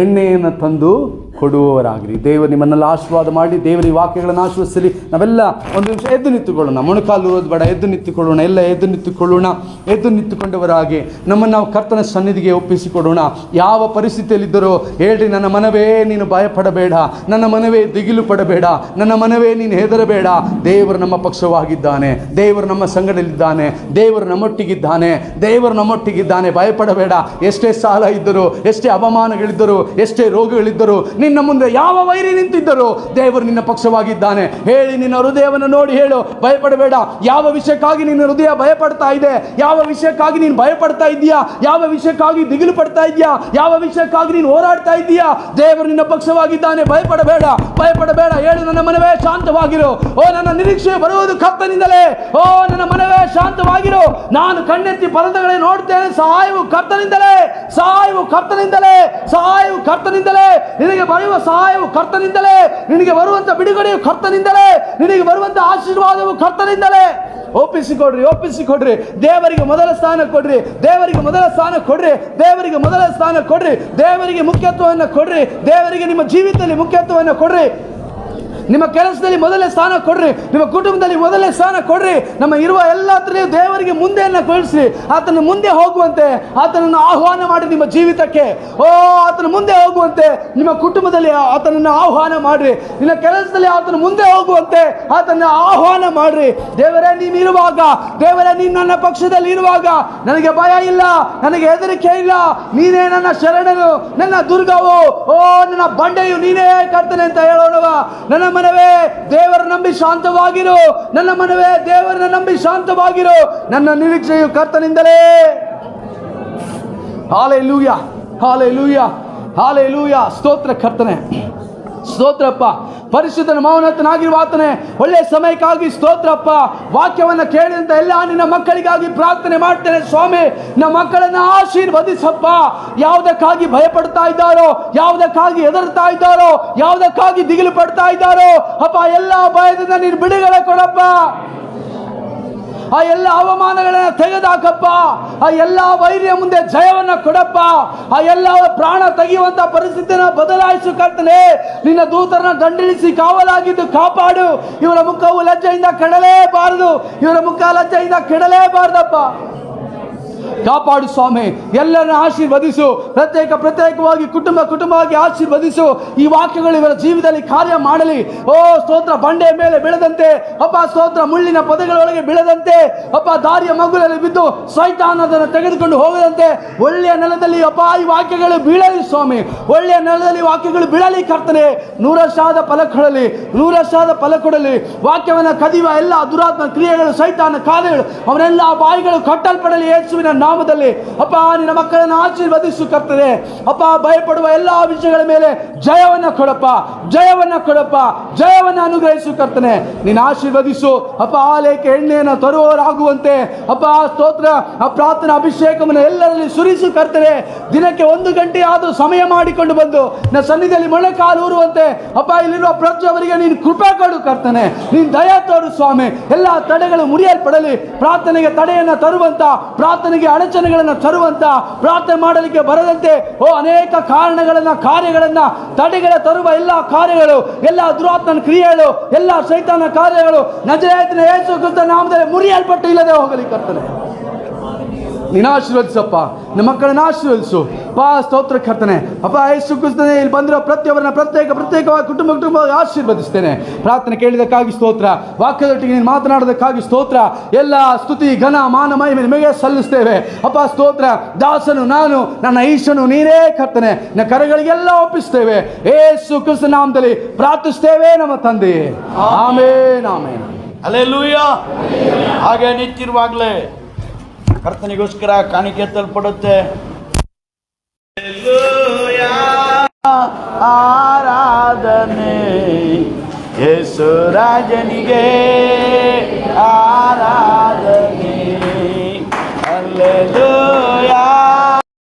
ಎಣ್ಣೆಯನ್ನು ತಂದು ಕೊಡುವವರಾಗಿರಿ. ದೇವರು ನಿಮ್ಮನ್ನೆಲ್ಲ ಆಶೀರ್ವಾದ ಮಾಡಿ, ದೇವರ ಈ ವಾಕ್ಯಗಳನ್ನು ಆಶೀರ್ವದಿಸಲಿ. ನಾವೆಲ್ಲ ಒಂದು ನಿಮಿಷ ಎದ್ದು ನಿಂತುಕೊಳ್ಳೋಣ. ಮೊಣಕಾಲು ಇರೋದು ಬೇಡ, ಎದ್ದು ನಿಂತುಕೊಳ್ಳೋಣ. ಎಲ್ಲ ಎದ್ದು ನಿಂತುಕೊಳ್ಳೋಣ. ಎದ್ದು ನಿಂತುಕೊಂಡವರಾಗಿ ನಮ್ಮನ್ನು ನಾವು ಕರ್ತನ ಸನ್ನಿಧಿಗೆ ಒಪ್ಪಿಸಿಕೊಡೋಣ. ಯಾವ ಪರಿಸ್ಥಿತಿಯಲ್ಲಿದ್ದರೂ ಹೇಳ್ರಿ, ನನ್ನ ಮನವೇ ನೀನು ಭಯಪಡಬೇಡ, ನನ್ನ ಮನವೇ ದಿಗಿಲು ಪಡಬೇಡ, ನನ್ನ ಮನವೇ ನೀನು ಹೆದರಬೇಡ. ದೇವರು ನಮ್ಮ ಪಕ್ಷವಾಗಿದ್ದಾನೆ, ದೇವರು ನಮ್ಮ ಸಂಗಡಲ್ಲಿದ್ದಾನೆ, ದೇವರು ನಮ್ಮೊಟ್ಟಿಗಿದ್ದಾನೆ, ದೇವರು ನಮ್ಮೊಟ್ಟಿಗಿದ್ದಾನೆ. ಭಯಪಡಬೇಡ. ಎಷ್ಟೇ ಸಾಲ ಇದ್ದರೂ, ಎಷ್ಟೇ ಅವಮಾನಗಳಿದ್ದರೂ, ಎಷ್ಟೇ ರೋಗಗಳಿದ್ದರೂ, ನಿನ್ನ ಮುಂದೆ ಯಾವ ವೈರಿ ನಿಂತಿದ್ದರೂ ದೇವರು ನಿನ್ನ ಪಕ್ಷವಾಗಿದ್ದಾನೆ. ಹೇಳಿ, ನಿನ್ನ ಹೃದಯವನ್ನು ನೋಡಿ ಹೇಳು, ಭಯಪಡಬೇಡ. ಯಾವ ವಿಷಯಕ್ಕಾಗಿ ನಿನ್ನ ಹೃದಯ ಭಯಪಡ್ತಾ ಇದೆ, ಯಾವ ವಿಷಯಕ್ಕಾಗಿ ನೀನು ಭಯಪಡ್ತಾ ಇದೆಯಾ, ಯಾವ ವಿಷಯಕ್ಕಾಗಿ ದಿಗಿಲು ಪಡ್ತಾ ಇದೆಯಾ, ಯಾವ ವಿಷಯಕ್ಕಾಗಿ ನೀನು ಹೋರಾಡ್ತಾ ಇದೆಯಾ, ದೇವರು ನಿನ್ನ ಪಕ್ಷವಾಗಿದ್ದಾನೆ. ಭಯಪಡಬೇಡ, ಭಯಪಡಬೇಡ. ಹೇಳು, ನನ್ನ ಮನವೇ ಶಾಂತವಾಗಿರು. ಓ, ನನ್ನ ನಿರೀಕ್ಷೆ ಬರುವುದು ಕರ್ತನಿಂದಲೇ. ಓ, ನನ್ನ ಮನವೇ ಶಾಂತವಾಗಿರು. ನಾನು ಕಣ್ಣೆತ್ತಿ ಪರ್ವತಗಳೇ ನೋಡ್ತೇನೆ, ಸಹಾಯವು ಕರ್ತನಿಂದಲೇ, ಸಹಾಯವು ಕರ್ತನಿಂದಲೇ, ಸಹಾಯವು ಕರ್ತನಿಂದಲೇ. ನಿನಗೆ ಬರುವ ಸಹಾಯವು ಕರ್ತನಿಂದಲೇ, ನಿನಗೆ ಬರುವಂತ ಬಿಡುಗಡೆಯು ಕರ್ತನಿಂದಲೇ, ನಿನಗೆ ಬರುವಂತ ಆಶೀರ್ವಾದವು ಕರ್ತನಿಂದಲೇ. ಒಪ್ಪಿಸಿಕೊಡ್ರಿ, ಒಪ್ಪಿಸಿಕೊಡ್ರಿ. ದೇವರಿಗೆ ಮೊದಲ ಸ್ಥಾನ ಕೊಡ್ರಿ, ದೇವರಿಗೆ ಮೊದಲ ಸ್ಥಾನ ಕೊಡ್ರಿ, ದೇವರಿಗೆ ಮೊದಲ ಸ್ಥಾನ ಕೊಡ್ರಿ, ದೇವರಿಗೆ ಮುಖ್ಯತ್ವವನ್ನು ಕೊಡ್ರಿ, ದೇವರಿಗೆ ನಿಮ್ಮ ಜೀವಿತದಲ್ಲಿ ಮುಖ್ಯತ್ವವನ್ನು ಕೊಡ್ರಿ. ನಿಮ್ಮ ಕೆಲಸದಲ್ಲಿ ಮೊದಲೇ ಸ್ಥಾನ ಕೊಡ್ರಿ, ನಿಮ್ಮ ಕುಟುಂಬದಲ್ಲಿ ಮೊದಲೇ ಸ್ಥಾನ ಕೊಡ್ರಿ. ನಮ್ಮ ಇರುವ ಎಲ್ಲದರಲ್ಲಿಯೂ ದೇವರಿಗೆ ಮುಂದೆಯನ್ನು ಕಳಿಸ್ರಿ. ಆತನ ಮುಂದೆ ಹೋಗುವಂತೆ ಆತನನ್ನು ಆಹ್ವಾನ ಮಾಡಿ ನಿಮ್ಮ ಜೀವಿತಕ್ಕೆ. ಓ, ಆತನ ಮುಂದೆ ಹೋಗುವಂತೆ ನಿಮ್ಮ ಕುಟುಂಬದಲ್ಲಿ ಆತನನ್ನು ಆಹ್ವಾನ ಮಾಡ್ರಿ. ನಿನ್ನ ಕೆಲಸದಲ್ಲಿ ಆತನ ಮುಂದೆ ಹೋಗುವಂತೆ ಆತನ ಆಹ್ವಾನ ಮಾಡ್ರಿ. ದೇವರೇ, ನೀನು ಇರುವಾಗ, ದೇವರೇ, ನೀನು ನನ್ನ ಪಕ್ಷದಲ್ಲಿ ಇರುವಾಗ ನನಗೆ ಭಯ ಇಲ್ಲ, ನನಗೆ ಹೆದರಿಕೆ ಇಲ್ಲ. ನೀನೇ ನನ್ನ ಶರಣನು, ನನ್ನ ದುರ್ಗವು, ಓ ನನ್ನ ಬಂಡೆಯು ನೀನೇ ಕರ್ತನೆ ಅಂತ ಹೇಳೋಣವ. ನನ್ನ ಮನವೇ ದೇವರ ನಂಬಿ ಶಾಂತವಾಗಿರು, ನನ್ನ ಮನವೇ ದೇವರನ್ನ ನಂಬಿ ಶಾಂತವಾಗಿರು. ನನ್ನ ನಿರೀಕ್ಷೆಯು ಕರ್ತನಿಂದಲೇ. Hallelujah, hallelujah, hallelujah. ಸ್ತೋತ್ರ ಕರ್ತನೆ, ಸ್ತೋತ್ರಪ್ಪ. ಪರಿಶುದ್ಧನ ಮೌನತನಾಗಿರುವ ಆತನೇ, ಒಳ್ಳೆ ಸಮಯಕ್ಕಾಗಿ ಸ್ತೋತ್ರಪ್ಪ. ವಾಕ್ಯವನ್ನು ಕೇಳಿದಂತ ಎಲ್ಲ ನಿನ್ನ ಮಕ್ಕಳಿಗಾಗಿ ಪ್ರಾರ್ಥನೆ ಮಾಡ್ತೇನೆ ಸ್ವಾಮಿ. ನಮ್ಮ ಮಕ್ಕಳನ್ನು ಆಶೀರ್ವದಿಸಪ್ಪ. ಯಾವುದಕ್ಕಾಗಿ ಭಯಪಡ್ತಾ ಇದ್ದಾರೋ, ಯಾವುದಕ್ಕಾಗಿ ಹೆದರ್ತಾ ಇದ್ದಾರೋ, ಯಾವುದಕ್ಕಾಗಿ ದಿಗಿಲು ಪಡ್ತಾ ಇದ್ದಾರೋ ಅಪ್ಪ, ಎಲ್ಲ ಭಯದಿಂದ ನೀನು ಬಿಡುಗಡೆ ಕೊಡಪ್ಪ. ಆ ಎಲ್ಲ ಅವಮಾನಗಳನ್ನ ತೆಗೆದಾಕಪ್ಪ. ಆ ಎಲ್ಲ ವೈರ್ಯ ಮುಂದೆ ಜಯವನ್ನು ಕೊಡಪ್ಪ. ಆ ಎಲ್ಲ ಪ್ರಾಣ ತೆಗೆಯುವಂತ ಪರಿಸ್ಥಿತಿಯನ್ನು ಬದಲಾಯಿಸು ಕರ್ತನೆ. ನಿನ್ನ ದೂತರನ್ನ ದಂಡಿಸಿ ಕಾವಲಾಗಿದ್ದು ಕಾಪಾಡು. ಇವರ ಮುಖವು ಲಜ್ಜೆಯಿಂದ ಕೆಡಲೇಬಾರದು, ಇವರ ಮುಖ ಲಜ್ಜೆಯಿಂದ ಕೆಡಲೇಬಾರದಪ್ಪ. ಕಾಪಾಡು ಸ್ವಾಮಿ. ಎಲ್ಲರನ್ನ ಆಶೀರ್ವದಿಸು. ಪ್ರತ್ಯೇಕವಾಗಿ ಕುಟುಂಬವಾಗಿ ಆಶೀರ್ವದಿಸು. ಈ ವಾಕ್ಯಗಳು ಇವರ ಜೀವಿತದಲ್ಲಿ ಕಾರ್ಯ ಮಾಡಲಿ. ಓ ಸ್ತೋತ್ರ. ಬಂಡೆಯ ಮೇಲೆ ಬೀಳದಂತೆ ಅಪ್ಪ, ಸ್ತೋತ್ರ. ಮುಳ್ಳಿನ ಪದಗಳೊಳಗೆ ಬೀಳದಂತೆ ಅಪ್ಪ, ದಾರಿಯ ಮಗುಲಲ್ಲಿ ಬಿದ್ದು ಸೈತಾನದನ್ನು ತೆಗೆದುಕೊಂಡು ಹೋಗದಂತೆ ಒಳ್ಳೆಯ ನೆಲದಲ್ಲಿ ಅಪ್ಪ ಈ ವಾಕ್ಯಗಳು ಬೀಳಲಿ ಸ್ವಾಮಿ. ಒಳ್ಳೆಯ ನೆಲದಲ್ಲಿ ವಾಕ್ಯಗಳು ಬೀಳಲಿ ಕರ್ತನೆ. 100% ಫಲ ಕೊಡಲಿ, 100% ಫಲ ಕೊಡಲಿ. ವಾಕ್ಯವನ್ನು ಕದಿಯುವ ಎಲ್ಲ ದುರಾತ್ಮ ಕ್ರಿಯೆಗಳು, ಸೈತಾನ ಕಾರ್ಯಗಳು, ಅವನೆಲ್ಲ ಬಾಯಿಗಳು ಕಟ್ಟಲ್ಪಡಲಿ ಯೇಸುವಿನ ನಾಮದಲ್ಲಿ ಅಪ್ಪ ನಿನ್ನ ಮಕ್ಕಳನ್ನು ಆಶೀರ್ವದಿಸು ಕರ್ತನೆ. ಅಪ್ಪ ಭಯಪಡುವ ಎಲ್ಲ ವಿಷಯಗಳ ಮೇಲೆ ಜಯವನ್ನು ಕೊಡಪ್ಪ, ಜಯವನ್ನು ಕೊಡಪ್ಪ, ಜಯವನ್ನು ಅನುಗ್ರಹಿಸು ಕರ್ತನೆ. ನೀನು ಆಶೀರ್ವದಿಸು ಅಪ್ಪ. ಆಲಯಕ್ಕೆ ಎಣ್ಣೆಯನ್ನು ತರುವವರಾಗುವಂತೆ ಅಪ್ಪ ಸ್ತೋತ್ರ, ಆ ಪ್ರಾರ್ಥನಾ ಅಭಿಷೇಕವನ್ನು ಎಲ್ಲರಲ್ಲಿ ಸುರಿಸು ಕರ್ತನೆ. ದಿನಕ್ಕೆ 1 ಗಂಟೆ ಆದರೂ ಸಮಯ ಮಾಡಿಕೊಂಡು ಬಂದು ನನ್ನ ಸನ್ನಿಧಿಯಲ್ಲಿ ಮೊಣಕಾಲು ಊರುವಂತೆ ಅಪ್ಪ ಇಲ್ಲಿರುವ ಪ್ರತಿಯೊಬ್ಬರಿಗೆ ನೀನು ಕೃಪೆ ಕೊಡು ಕರ್ತನೆ. ನೀನು ದಯ ತೋರು ಸ್ವಾಮಿ. ಎಲ್ಲ ತಡೆಗಳು ಮುರಿಯಲ್ಪಡಲಿ. ಪ್ರಾರ್ಥನೆಗೆ ತಡೆಯನ್ನು ತರುವಂತ, ಪ್ರಾರ್ಥನೆಗೆ ಅಡಚಣೆಗಳನ್ನು ತರುವಂತ, ಪ್ರಾರ್ಥನೆ ಮಾಡಲಿಕ್ಕೆ ಬರದಂತೆ ಅನೇಕ ಕಾರ್ಯಗಳನ್ನ ತಡೆಗಳ ತರುವ ಎಲ್ಲ ಕಾರ್ಯಗಳು, ಎಲ್ಲ ದುರಾತ್ಮನ ಕ್ರಿಯೆಗಳು, ಎಲ್ಲ ಸೈತಾನ ಕಾರ್ಯಗಳು ನಜರೇತಿನ ಯೇಸು ಕ್ರಿಸ್ತನ ನಾಮದಲ್ಲಿ ಮುರಿಯಲ್ಪಟ್ಟು ಇಲ್ಲದೆ ಹೋಗಲಿ ಕರ್ತನೆ. ನೀನು ಆಶೀರ್ವದಿಸಪ್ಪ, ನಮ್ಮ ಮಕ್ಕಳನ್ನ ಆಶೀರ್ವದಿಸು ಪಾ. ಸ್ತೋತ್ರ ಕರ್ತನೆ. ಅಪ್ಪ ಯೇಸು ಕ್ರಿಸ್ತನೇ, ಇಲ್ಲಿ ಬಂದಿರೋ ಪ್ರತಿಯೊಬ್ಬರನ್ನ ಪ್ರತ್ಯೇಕವಾಗಿ ಕುಟುಂಬವಾಗಿ ಆಶೀರ್ವದಿಸ್ತೇನೆ. ಪ್ರಾರ್ಥನೆ ಕೇಳಿದಕ್ಕಾಗಿ ಸ್ತೋತ್ರ, ವಾಕ್ಯದೊಟ್ಟಿಗೆ ನೀನು ಮಾತನಾಡೋದಕ್ಕಾಗಿ ಸ್ತೋತ್ರ. ಎಲ್ಲ ಸ್ತುತಿ ಘನ ಮಾನ ಮಹಿಮೆ ನಿಮಗೆ ಸಲ್ಲಿಸ್ತೇವೆ ಅಪ್ಪ. ಸ್ತೋತ್ರ. ದಾಸನು ನಾನು, ನನ್ನ ಈಶನು ನೀನೇ ಕರ್ತನೆ. ನನ್ನ ಕರೆಗಳಿಗೆಲ್ಲ ಒಪ್ಪಿಸ್ತೇವೆ. ಯೇಸು ಕ್ರಿಸ್ತನ ನಾಮದಲ್ಲಿ ಪ್ರಾರ್ಥಿಸ್ತೇವೆ ನಮ್ಮ ತಂದೆಯೇ. ಆಮೇನ್, ಆಮೇನ್. ಹಲ್ಲೆಲೂಯಾ. ಹಾಗೆ ನಿಂತಿರುವಾಗಲೇ ಕರ್ತನಿಗೋಸ್ಕರ ಕಾಣಿಕೆ ಎತ್ತಲ್ಪಡುತ್ತೆ. ಆರಾಧನೆ ಯೇಸು ರಾಜನಿಗೆ.